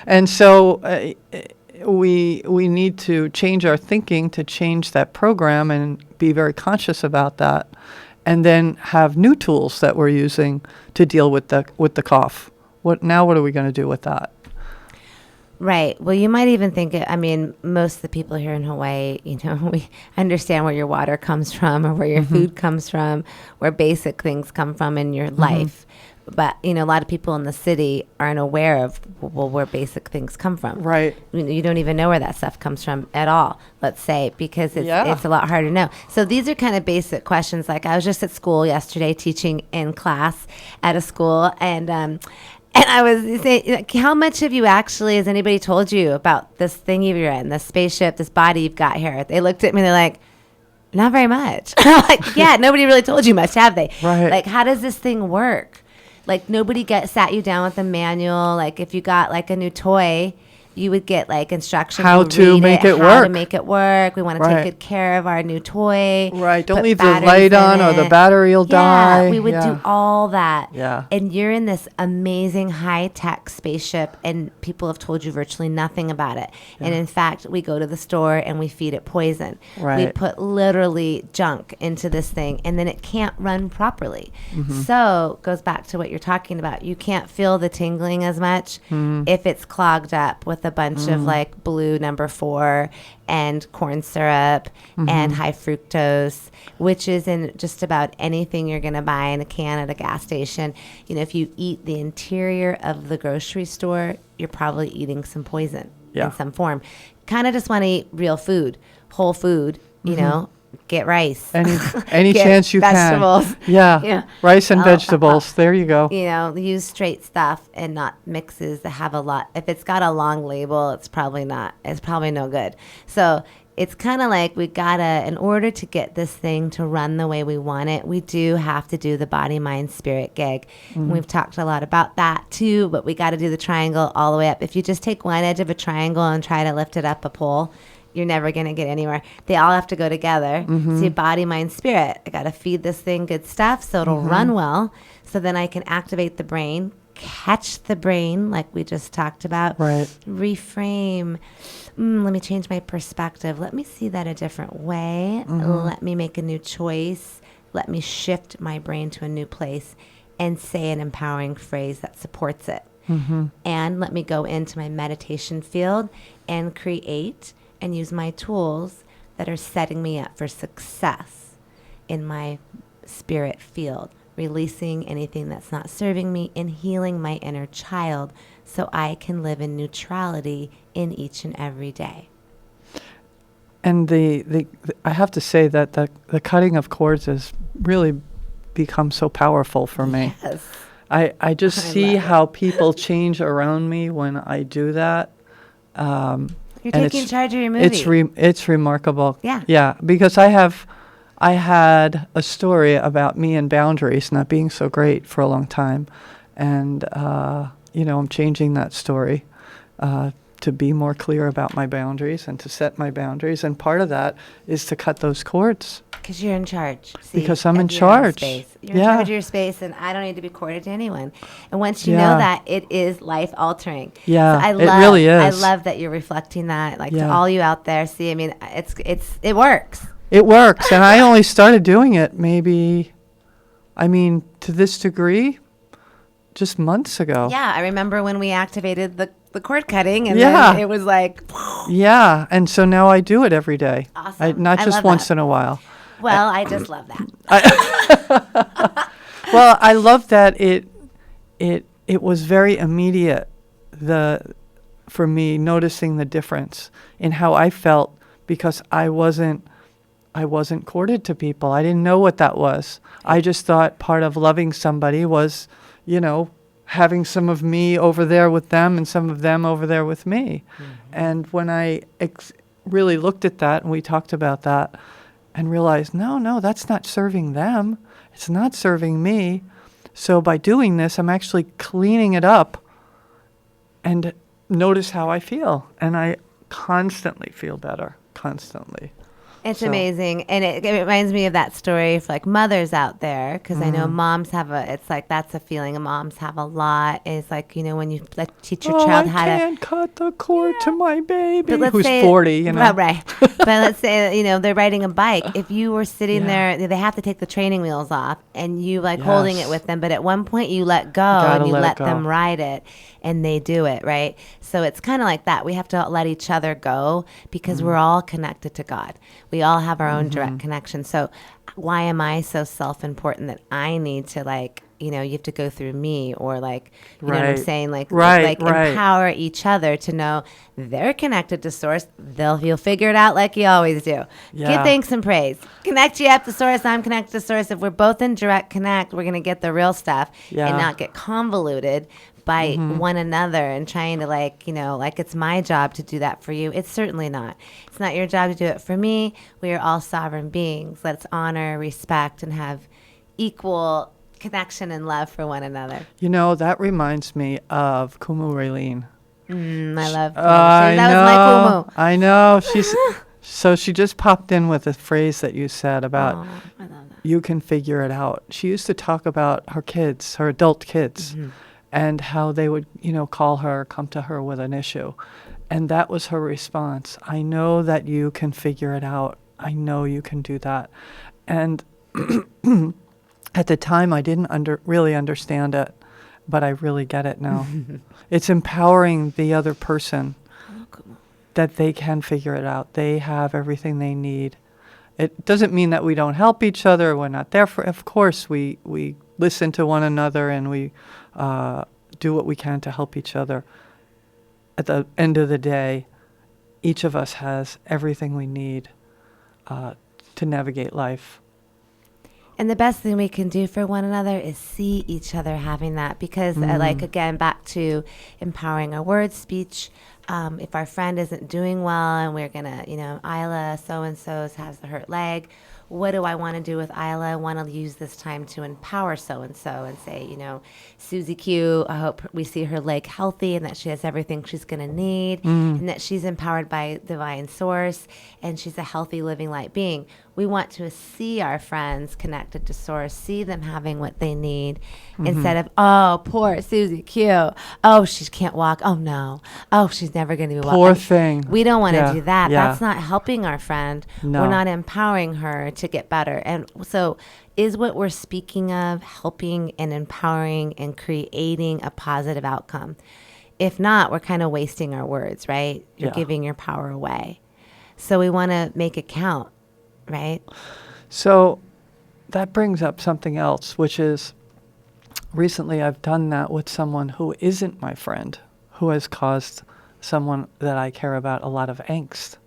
Speaker 1: And so we need to change our thinking to change that program and be very conscious about that, and then have new tools that we're using to deal with the cough. What are we going to do with that?
Speaker 2: Right. Well, you might even think most of the people here in Hawaii, we understand where your water comes from or where your food comes from, where basic things come from in your life. But, a lot of people in the city aren't aware of, where basic things come from.
Speaker 1: Right.
Speaker 2: You don't even know where that stuff comes from at all, let's say, because it's
Speaker 1: Yeah.
Speaker 2: a lot harder to know. So these are kind of basic questions. Like, I was just at school yesterday teaching in class at a school, and I was saying, like, how much have you actually, has anybody told you about this thing you're in, this spaceship, this body you've got here? They looked at me, they're like, not very much. I'm like, yeah, nobody really told you much, have they?
Speaker 1: Right.
Speaker 2: Like, how does this thing work? Like, nobody sat you down with a manual. Like, if you got like a new toy, you would get like instructions.
Speaker 1: How
Speaker 2: you
Speaker 1: to
Speaker 2: read
Speaker 1: make it
Speaker 2: how to
Speaker 1: work.
Speaker 2: make it work. We want to
Speaker 1: Right.
Speaker 2: take good care of our new toy.
Speaker 1: Right. Don't
Speaker 2: put
Speaker 1: leave the
Speaker 2: batteries
Speaker 1: light
Speaker 2: in
Speaker 1: on or the
Speaker 2: it.
Speaker 1: battery will die.
Speaker 2: We would
Speaker 1: Yeah.
Speaker 2: do all that.
Speaker 1: Yeah.
Speaker 2: And you're in this amazing high-tech spaceship, and people have told you virtually nothing about it. And in fact, we go to the store and we feed it poison. We
Speaker 1: Right.
Speaker 2: put literally junk into this thing, and then it can't run properly.
Speaker 1: Mm-hmm.
Speaker 2: So goes back to what you're talking about. You can't feel the tingling as much
Speaker 1: Mm-hmm.
Speaker 2: if it's clogged up with a bunch of like blue number 4 and corn syrup
Speaker 1: Mm-hmm.
Speaker 2: and high fructose, which is in just about anything you're going to buy in a can at a gas station. If you eat the interior of the grocery store, you're probably eating some poison
Speaker 1: Yeah.
Speaker 2: in some form. Kind of just want to eat real food, whole food, get rice.
Speaker 1: Any
Speaker 2: Get
Speaker 1: chance you
Speaker 2: vegetables.
Speaker 1: can. Yeah.
Speaker 2: Yeah.
Speaker 1: Rice and vegetables. There you go.
Speaker 2: Use straight stuff and not mixes that have a lot. If it's got a long label, it's probably no good. So it's kind of like in order to get this thing to run the way we want it, we do have to do the body, mind, spirit gig. And we've talked a lot about that too, but we got to do the triangle all the way up. If you just take one edge of a triangle and try to lift it up a pole, you're never going to get anywhere. They all have to go together. See, body, mind, spirit. I got to feed this thing good stuff so it'll run well. So then I can activate the brain, catch the brain like we just talked about.
Speaker 1: Right.
Speaker 2: Reframe. Let me change my perspective. Let me see that a different way. Let me make a new choice. Let me shift my brain to a new place and say an empowering phrase that supports it. And let me go into my meditation field and create and use my tools that are setting me up for success in my spirit field, releasing anything that's not serving me and healing my inner child so I can live in neutrality in each and every day.
Speaker 1: And I have to say that the cutting of cords has really become so powerful for me.
Speaker 2: Yes.
Speaker 1: I just see how people change around me when I do that.
Speaker 2: You're taking charge of your movie.
Speaker 1: It's remarkable.
Speaker 2: Yeah.
Speaker 1: Yeah, because I had a story about me and boundaries not being so great for a long time, and I'm changing that story to be more clear about my boundaries and to set my boundaries, and part of that is to cut those cords.
Speaker 2: Because you're in charge. See,
Speaker 1: Because I'm in
Speaker 2: of your own
Speaker 1: charge.
Speaker 2: space. You're in
Speaker 1: Yeah.
Speaker 2: charge of your space, and I don't need to be corded to anyone. And once you
Speaker 1: Yeah.
Speaker 2: know that, it is life altering.
Speaker 1: Yeah,
Speaker 2: So
Speaker 1: it really is.
Speaker 2: I love that you're reflecting that. Like to
Speaker 1: Yeah.
Speaker 2: all you out there, see, I mean, it works.
Speaker 1: It works, and I only started doing it to this degree, just months ago.
Speaker 2: Yeah, I remember when we activated the cord cutting, and
Speaker 1: Yeah.
Speaker 2: then it was like,
Speaker 1: Yeah, and so now I do it every day.
Speaker 2: Awesome.
Speaker 1: Not
Speaker 2: I
Speaker 1: just
Speaker 2: love
Speaker 1: once
Speaker 2: that.
Speaker 1: in a while.
Speaker 2: well, I just love that.
Speaker 1: Well, I love that it was very immediate, for me noticing the difference in how I felt, because I wasn't corded to people. I didn't know what that was. I just thought part of loving somebody was, having some of me over there with them and some of them over there with me. And when I really looked at that and we talked about that and realized, no, that's not serving them. It's not serving me. So by doing this, I'm actually cleaning it up and notice how I feel. And I constantly feel better, constantly.
Speaker 2: It's
Speaker 1: So-
Speaker 2: amazing. And it reminds me of that story for like mothers out there. Because I know moms it's like, that's a feeling moms have a lot. It's like, when you teach your child how
Speaker 1: I
Speaker 2: to.
Speaker 1: can't cut the cord to my baby,
Speaker 2: But let's
Speaker 1: who's
Speaker 2: say,
Speaker 1: 40,
Speaker 2: Right, right. But let's say, they're riding a bike. If you were sitting there, they have to take the training wheels off and you holding it
Speaker 1: Yes.
Speaker 2: with them. But at one point you let go
Speaker 1: Gotta
Speaker 2: and you
Speaker 1: let it
Speaker 2: let
Speaker 1: go.
Speaker 2: them ride it and they do it, right? So it's kind of like that. We have to let each other go because we're all connected to God. We all have our own direct connection. So why am I so self-important that I need to you have to go through me, or you know what I'm
Speaker 1: Right.
Speaker 2: saying?
Speaker 1: Right.
Speaker 2: Empower each other to know they're connected to source. You'll figure it out like you always do. Give
Speaker 1: Yeah.
Speaker 2: thanks and praise. Connect you up to source. I'm connected to source. If we're both in direct connect, we're going to get the real stuff
Speaker 1: Yeah.
Speaker 2: and not get convoluted by one another and trying to it's my job to do that for you. It's certainly not. It's not your job to do it for me. We are all sovereign beings. Let's honor, respect, and have equal connection and love for one another.
Speaker 1: That reminds me of Kumu Raylene.
Speaker 2: I love
Speaker 1: I
Speaker 2: that
Speaker 1: know.
Speaker 2: was my Kumu.
Speaker 1: I know. So she just popped in with a phrase that you said about
Speaker 2: Oh, I love that.
Speaker 1: you can figure it out. She used to talk about her kids, her adult kids, and how they would, call her, come to her with an issue. And that was her response. I know that you can figure it out. I know you can do that. And at the time, I didn't really understand it, but I really get it now. It's empowering the other person that they can figure it out. They have everything they need. It doesn't mean that we don't help each other. We're not there for. Of course, we listen to one another and we do what we can to help each other. At the end of the day, each of us has everything we need to navigate life.
Speaker 2: And the best thing we can do for one another is see each other having that, because again, back to empowering our words, speech. If our friend isn't doing well and we're going to, Eila, so-and-so has the hurt leg, what do I want to do with Eila? I want to use this time to empower so-and-so and say, Susie Q, I hope we see her leg healthy and that she has everything she's going to need and that she's empowered by divine source and she's a healthy living light being. We want to see our friends connected to source, see them having what they need instead of, oh, poor Susie Q. Oh, she can't walk. Oh, no. Oh, she's never going to be walking.
Speaker 1: Poor thing.
Speaker 2: We don't want to do that.
Speaker 1: Yeah.
Speaker 2: That's not helping our friend.
Speaker 1: No.
Speaker 2: We're not empowering her to get better. And so is what we're speaking of helping and empowering and creating a positive outcome? If not, we're kind of wasting our words, right? You're giving your power away. So we want to make it count, right?
Speaker 1: So that brings up something else, which is recently I've done that with someone who isn't my friend, who has caused someone that I care about a lot of angst.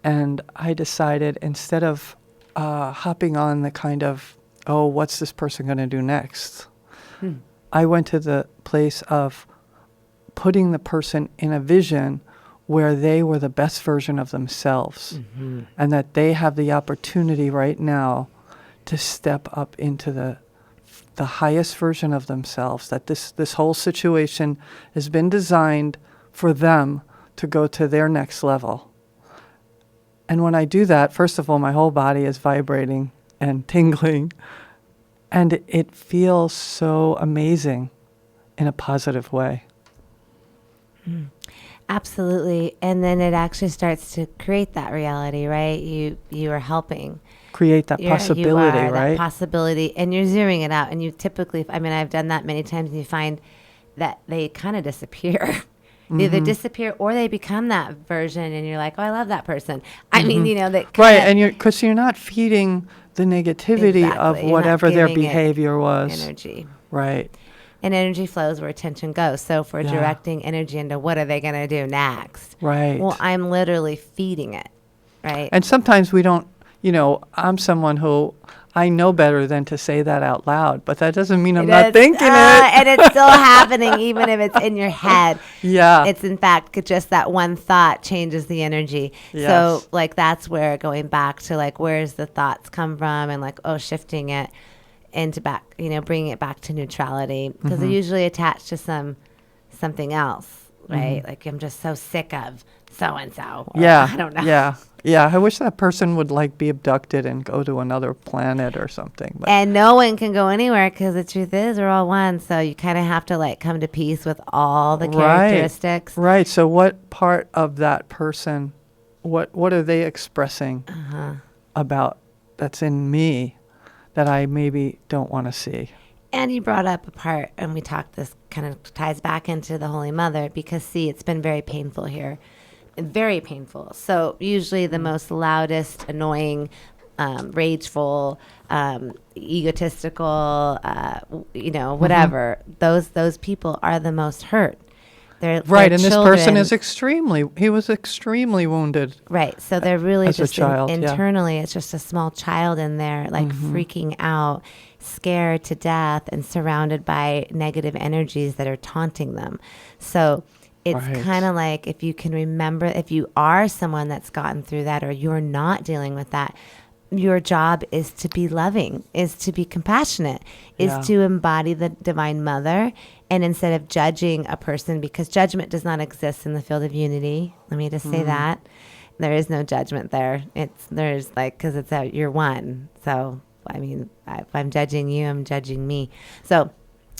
Speaker 1: And I decided instead of hopping on the kind of, oh, what's this person going to do next? I went to the place of putting the person in a vision where they were the best version of themselves and that they have the opportunity right now to step up into the highest version of themselves, that this whole situation has been designed for them to go to their next level. And when I do that, first of all, my whole body is vibrating and tingling, and it feels so amazing in a positive way.
Speaker 2: Absolutely. And then it actually starts to create that reality, right? You are helping
Speaker 1: Create that possibility,
Speaker 2: you are,
Speaker 1: right?
Speaker 2: That possibility, and you're zeroing it out. And you typically, I've done that many times, and you find that they kind of disappear. They either disappear or they become that version, and you're like, oh, I love that person. I mean, that
Speaker 1: Right, and because you're not feeding the negativity of
Speaker 2: Exactly. You're
Speaker 1: whatever
Speaker 2: not
Speaker 1: their
Speaker 2: giving it
Speaker 1: behavior was.
Speaker 2: energy.
Speaker 1: Right.
Speaker 2: And energy flows where attention goes. So if we're directing energy into what are they going to do next?
Speaker 1: Right.
Speaker 2: Well, I'm literally feeding it, right?
Speaker 1: And sometimes we don't, I'm someone who I know better than to say that out loud, but that doesn't mean I'm not thinking it.
Speaker 2: And it's still happening even if it's in your head.
Speaker 1: Yeah.
Speaker 2: It's in fact just that one thought changes the energy.
Speaker 1: Yes.
Speaker 2: So that's where going back to where's the thoughts come from and shifting it into back, bringing it back to neutrality because they're usually attached to something else, right? I'm just so sick of so-and-so.
Speaker 1: Yeah.
Speaker 2: I don't know.
Speaker 1: Yeah. Yeah. I wish that person would be abducted and go to another planet or something. But
Speaker 2: And no one can go anywhere because the truth is we're all one. So you kind of have to come to peace with all the characteristics.
Speaker 1: Right. So what part of that person, what are they expressing about that's in me that I maybe don't want to see?
Speaker 2: And you brought up a part, and we talked, this kind of ties back into the Holy Mother because, see, it's been very painful here. Very painful. So usually the most loudest, annoying, rageful, egotistical, whatever, those people are the most hurt. They're
Speaker 1: Right, and
Speaker 2: children.
Speaker 1: this person he was extremely wounded.
Speaker 2: Right, so they're really
Speaker 1: as a
Speaker 2: just
Speaker 1: child,
Speaker 2: internally, it's just a small child in there, freaking out, scared to death, and surrounded by negative energies that are taunting them. So it's kind of if you can remember, if you are someone that's gotten through that or you're not dealing with that, your job is to be loving, is to be compassionate, is to embody the Divine Mother. And instead of judging a person, because judgment does not exist in the field of unity, let me just say that. There is no judgment there. Because you're one. So, if I'm judging you, I'm judging me. So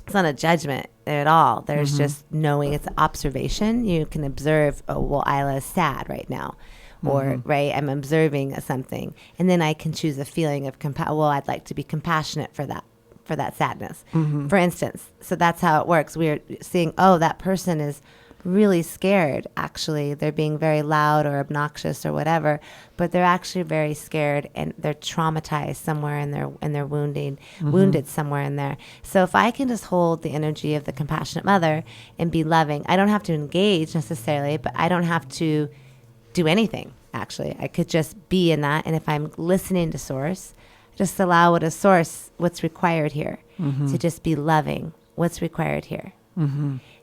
Speaker 2: it's not a judgment at all. There's just knowing, it's observation. You can observe, oh, well, Eila is sad right now. Or, right, I'm observing something. And then I can choose a feeling of well, I'd like to be compassionate for that sadness, for instance. So that's how it works. We're seeing, oh, that person is really scared. Actually, they're being very loud or obnoxious or whatever, but they're actually very scared and they're traumatized somewhere in their wounded somewhere in there. So if I can just hold the energy of the compassionate mother and be loving, I don't have to engage necessarily, but I don't have to do anything. Actually, I could just be in that. And if I'm listening to source, just allow what's required here, to just be loving. What's required here.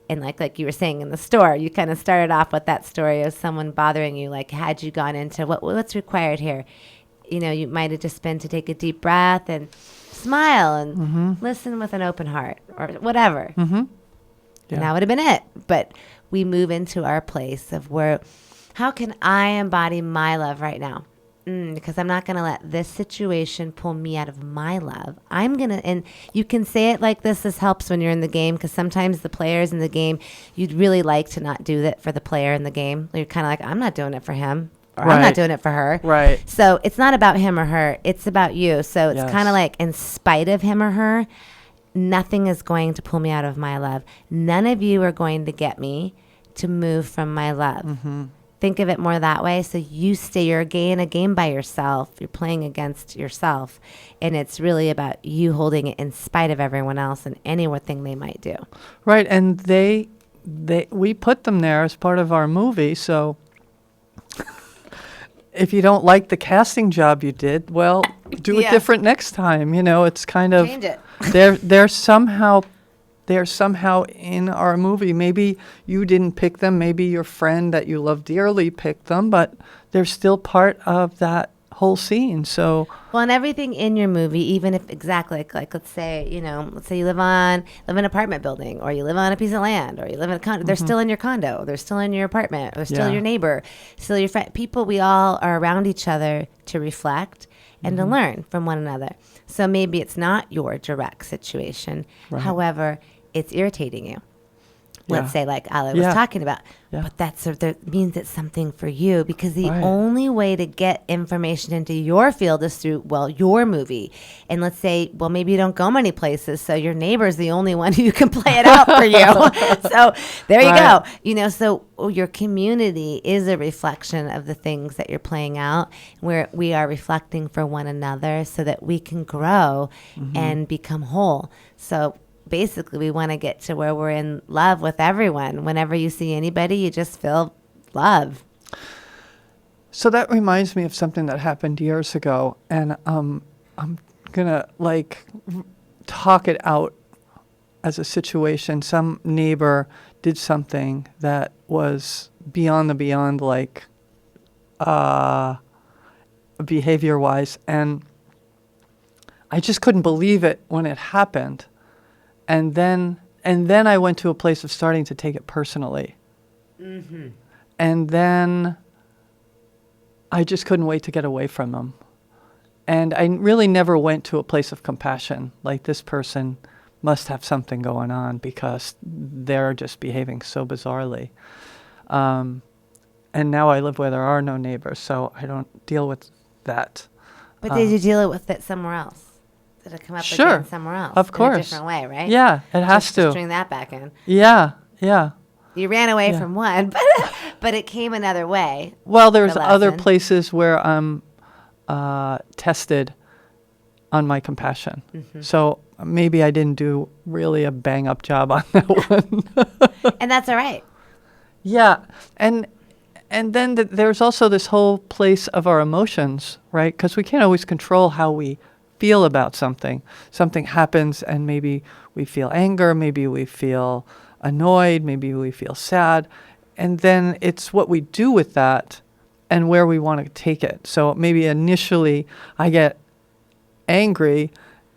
Speaker 2: And like you were saying in the store, you kind of started off with that story of someone bothering you. Had you gone into what's required here? you might have just been to take a deep breath and smile and listen with an open heart or whatever. And that would have been it. But we move into our place of where, how can I embody my love right now? Because I'm not going to let this situation pull me out of my love. I'm going to, and you can say it like this helps when you're in the game, because sometimes the players in the game, you'd really like to not do that for the player in the game. You're kind of like, I'm not doing it for him, or I'm not doing it for her.
Speaker 1: Right.
Speaker 2: So it's not about him or her. It's about you. So it's
Speaker 1: Yes.
Speaker 2: kind of like, in spite of him or her, nothing is going to pull me out of my love. None of you are going to get me to move from my love. Think of it more that way. So you you're in a game by yourself. You're playing against yourself. And it's really about you holding it in spite of everyone else and anything they might do.
Speaker 1: Right. And we put them there as part of our movie. So if you don't like the casting job you did, well, do it different next time. It's kind of,
Speaker 2: Change it.
Speaker 1: they're somehow in our movie. Maybe you didn't pick them. Maybe your friend that you love dearly picked them, but they're still part of that whole scene. So,
Speaker 2: well, and everything in your movie, even if exactly like let's say you live in an apartment building, or you live on a piece of land, or you live in a condo. They're still in your condo. They're still in your apartment. They're still your neighbor. Still your friend. People. We all are around each other to reflect and to learn from one another. So maybe it's not your direct situation.
Speaker 1: Right.
Speaker 2: However, it's irritating you. Let's say, like Eila was
Speaker 1: Yeah.
Speaker 2: talking about.
Speaker 1: Yeah.
Speaker 2: But that means it's something for you, because the
Speaker 1: Right.
Speaker 2: only way to get information into your field is through, your movie. And let's say, maybe you don't go many places, so your neighbor's the only one who can play it out for you. So there you go. So your community is a reflection of the things that you're playing out, where we are reflecting for one another so that we can grow and become whole. So basically, we want to get to where we're in love with everyone. Whenever you see anybody, you just feel love.
Speaker 1: So that reminds me of something that happened years ago, and I'm gonna talk it out as a situation. Some neighbor did something that was beyond the beyond, behavior-wise, and I just couldn't believe it when it happened. And then I went to a place of starting to take it personally. And then I just couldn't wait to get away from them. And I really never went to a place of compassion. Like, this person must have something going on because they're just behaving so bizarrely. And now I live where there are no neighbors, so I don't deal with that.
Speaker 2: But did you deal with it somewhere else? Did it come up
Speaker 1: Sure,
Speaker 2: again somewhere else?
Speaker 1: of course.
Speaker 2: In a different way, right?
Speaker 1: Yeah, it has to.
Speaker 2: Just bring that back in.
Speaker 1: Yeah.
Speaker 2: You ran away from one, but it came another way.
Speaker 1: Well, there's
Speaker 2: The
Speaker 1: other
Speaker 2: lesson.
Speaker 1: places where I'm tested on my compassion. So maybe I didn't do really a bang-up job on that one.
Speaker 2: And that's all right.
Speaker 1: Yeah, and then there's also this whole place of our emotions, right? Because we can't always control how we feel about something. Something happens, and maybe we feel anger, maybe we feel annoyed, maybe we feel sad, and then it's what we do with that and where we want to take it. So maybe initially I get angry,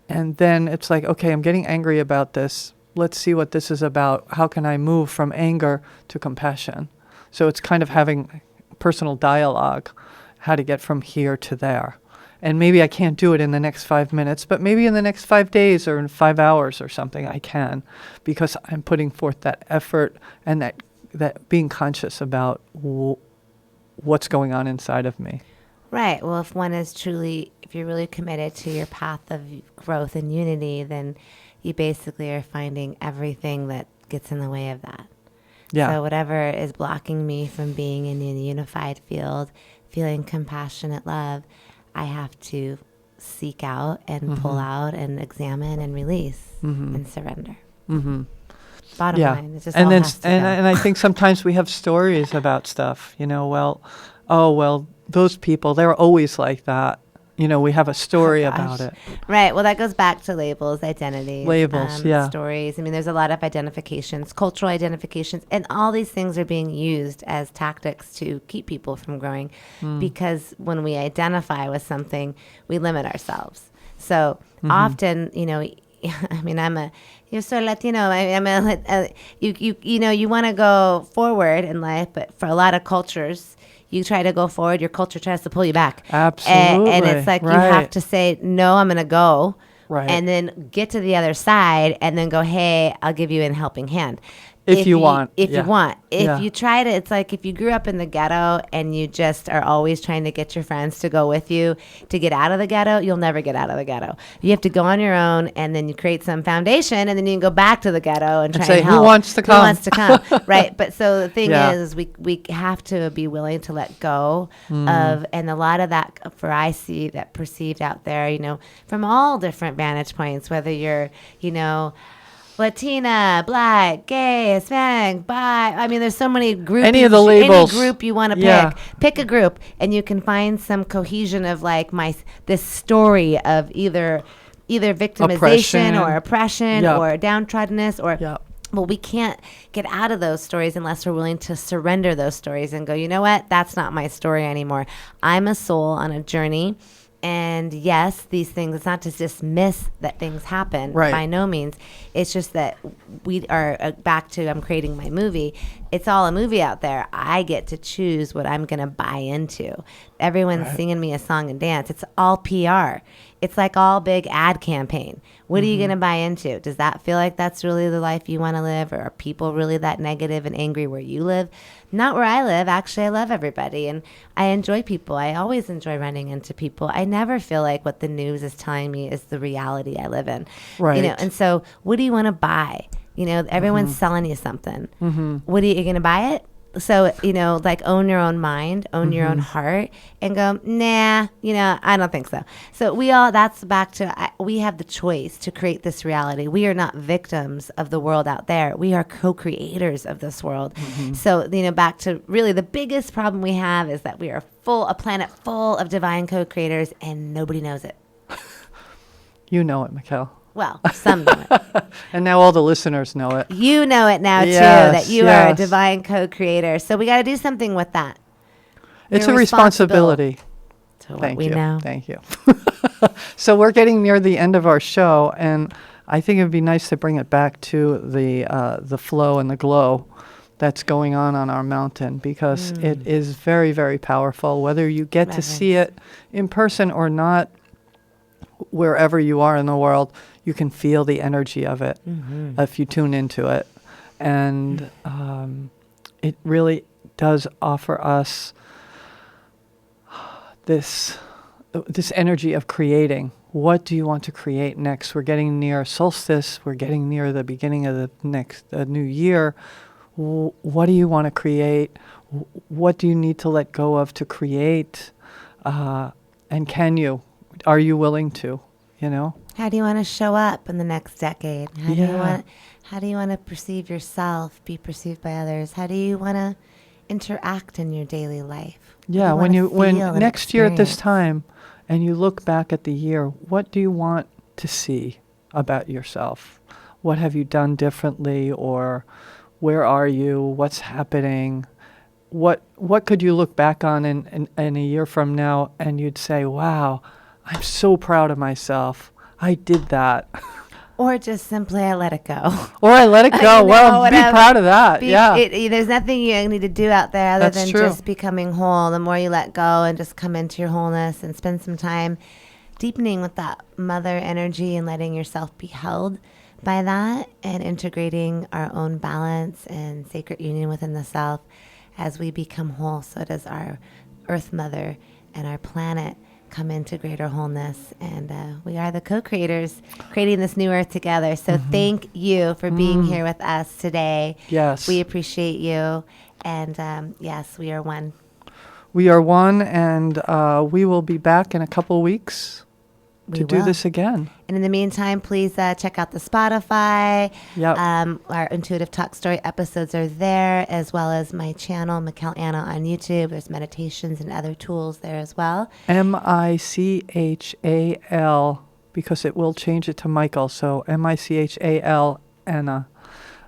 Speaker 1: and then it's like, okay, I'm getting angry about this. Let's see what this is about. How can I move from anger to compassion? So it's kind of having personal dialogue, how to get from here to there. And maybe I can't do it in the next 5 minutes, but maybe in the next 5 days or in 5 hours or something I can, because I'm putting forth that effort and that being conscious about what's going on inside of me.
Speaker 2: Right. Well, if you're really committed to your path of growth and unity, then you basically are finding everything that gets in the way of that.
Speaker 1: Yeah.
Speaker 2: So whatever is blocking me from being in the unified field, feeling compassionate love, I have to seek out and pull out and examine and release and surrender. Bottom line, it's just
Speaker 1: and
Speaker 2: all
Speaker 1: then
Speaker 2: has to
Speaker 1: and
Speaker 2: go.
Speaker 1: I think sometimes we have stories about stuff. Those people, they're always like that. we have a story
Speaker 2: Gosh.
Speaker 1: about it.
Speaker 2: Right. Well, that goes back to labels, identities,
Speaker 1: Labels, yeah.
Speaker 2: stories. I mean, there's a lot of identifications, cultural identifications, and all these things are being used as tactics to keep people from growing, because when we identify with something, we limit ourselves. So often, I mean, you're so Latino. You want to go forward in life, but for a lot of cultures, you try to go forward, your culture tries to pull you back.
Speaker 1: Absolutely.
Speaker 2: And it's like you
Speaker 1: Right.
Speaker 2: have to say, no, I'm going to go.
Speaker 1: Right.
Speaker 2: And then get to the other side and then go, hey, I'll give you a helping hand.
Speaker 1: If you want.
Speaker 2: If
Speaker 1: Yeah.
Speaker 2: you want. If
Speaker 1: Yeah.
Speaker 2: you try to, it's like if you grew up in the ghetto and you just are always trying to get your friends to go with you to get out of the ghetto, you'll never get out of the ghetto. You have to go on your own, and then you create some foundation, and then you can go back to the ghetto and try
Speaker 1: say,
Speaker 2: and
Speaker 1: "Who
Speaker 2: help.
Speaker 1: wants to come?"
Speaker 2: Who wants to come? Right. But so the thing
Speaker 1: Yeah.
Speaker 2: is we have to be willing to let go of, and a lot of that I see that perceived out there, from all different vantage points, whether you're, Latina, Black, gay, Hispanic, bi. I mean, there's so many groups.
Speaker 1: Any of the labels.
Speaker 2: Any group you want to
Speaker 1: Yeah.
Speaker 2: pick a group, and you can find some cohesion of like this story of either victimization
Speaker 1: Oppression.
Speaker 2: or oppression
Speaker 1: Yep.
Speaker 2: or downtroddeness or.
Speaker 1: Yep.
Speaker 2: Well, we can't get out of those stories unless we're willing to surrender those stories and go, you know what? That's not my story anymore. I'm a soul on a journey. And yes, these things, it's not to dismiss that things happen.
Speaker 1: Right.
Speaker 2: By no means. It's just that we are back to, I'm creating my movie. It's all a movie out there. I get to choose what I'm going to buy into. Everyone's singing me a song and dance. It's all PR. It's like all big ad campaign. What are you going to buy into? Does that feel like that's really the life you want to live? Or are people really that negative and angry where you live? Not where I live. Actually, I love everybody. And I enjoy people. I always enjoy running into people. I never feel like what the news is telling me is the reality I live in.
Speaker 1: Right.
Speaker 2: And so what do you want to buy? Everyone's selling you something. What are you going to buy it? So, like own your own mind, own your own heart, and go, nah, I don't think so. So that's back to, we have the choice to create this reality. We are not victims of the world out there. We are co-creators of this world. So, back to really the biggest problem we have is that we are a planet full of divine co-creators, and nobody knows it.
Speaker 1: You know it, Michál.
Speaker 2: Well, some know it.
Speaker 1: And now all the listeners know it.
Speaker 2: You know it now, too,
Speaker 1: Yes,
Speaker 2: that you are a
Speaker 1: yes.
Speaker 2: divine co-creator. So we got to do something with that.
Speaker 1: It's
Speaker 2: You're
Speaker 1: a responsibility.
Speaker 2: To what
Speaker 1: Thank
Speaker 2: we
Speaker 1: you.
Speaker 2: know.
Speaker 1: Thank you. So we're getting near the end of our show, and I think it would be nice to bring it back to the flow and the glow that's going on our mountain, because it is very, very powerful. Whether you get to see it in person or not, wherever you are in the world, you can feel the energy of it if you tune into it. And it really does offer us this energy of creating. What do you want to create next? We're getting near solstice. We're getting near the beginning of the next new year. What do you want to create? What do you need to let go of to create? And can you? Are you willing to?
Speaker 2: How do you want to show up in the next decade? How do you want to perceive yourself, be perceived by others? How do you want to interact in your daily life?
Speaker 1: Yeah,
Speaker 2: What do you
Speaker 1: when
Speaker 2: wanna feel and
Speaker 1: next year at this
Speaker 2: experience?
Speaker 1: time, and you look back at the year, what do you want to see about yourself? What have you done differently, or where are you? What's happening? What could you look back on in a year from now, and you'd say, "Wow, I'm so proud of myself. I did that."
Speaker 2: Or just simply, I let it go.
Speaker 1: Or I let it go. Well, be proud of that. Yeah.
Speaker 2: There's nothing you need to do out there other
Speaker 1: That's
Speaker 2: than
Speaker 1: true.
Speaker 2: just becoming whole. The more you let go and just come into your wholeness and spend some time deepening with that mother energy and letting yourself be held by that, and integrating our own balance and sacred union within the self as we become whole, so does our earth mother and our planet come into greater wholeness. And we are the co-creators creating this new earth together. So thank you for being here with us today.
Speaker 1: Yes.
Speaker 2: We appreciate you. And yes, we are one.
Speaker 1: We are one, and we will be back in a couple weeks to do
Speaker 2: will.
Speaker 1: this again.
Speaker 2: And in the meantime, please check out the Spotify.
Speaker 1: Yep.
Speaker 2: Our Intuitive Talk Story episodes are there, as well as my channel, Michál Anna, on YouTube. There's meditations and other tools there as well.
Speaker 1: Michal, because it will change it to Michael. So Michal, Anna,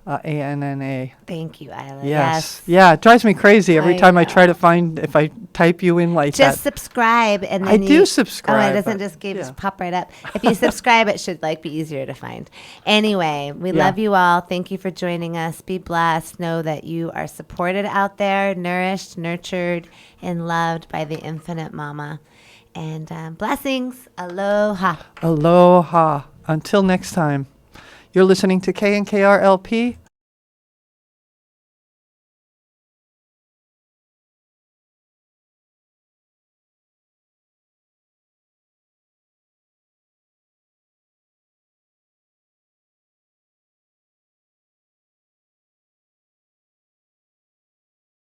Speaker 1: Anna.
Speaker 2: Thank you, Eila.
Speaker 1: Yes. Yeah, it drives me crazy every
Speaker 2: I
Speaker 1: time I try
Speaker 2: know.
Speaker 1: to find, if I type you in like
Speaker 2: Just
Speaker 1: that.
Speaker 2: subscribe, and
Speaker 1: I
Speaker 2: then
Speaker 1: do
Speaker 2: Oh,
Speaker 1: subscribe,
Speaker 2: it doesn't
Speaker 1: but-
Speaker 2: just
Speaker 1: yeah.
Speaker 2: pop right up. If you subscribe, it should be easier to find. Anyway, we
Speaker 1: Yeah.
Speaker 2: love you all. Thank you for joining us. Be blessed. Know that you are supported out there, nourished, nurtured, and loved by the infinite Mama. And blessings. Aloha.
Speaker 1: Aloha. Until next time. You're listening to KNKRLP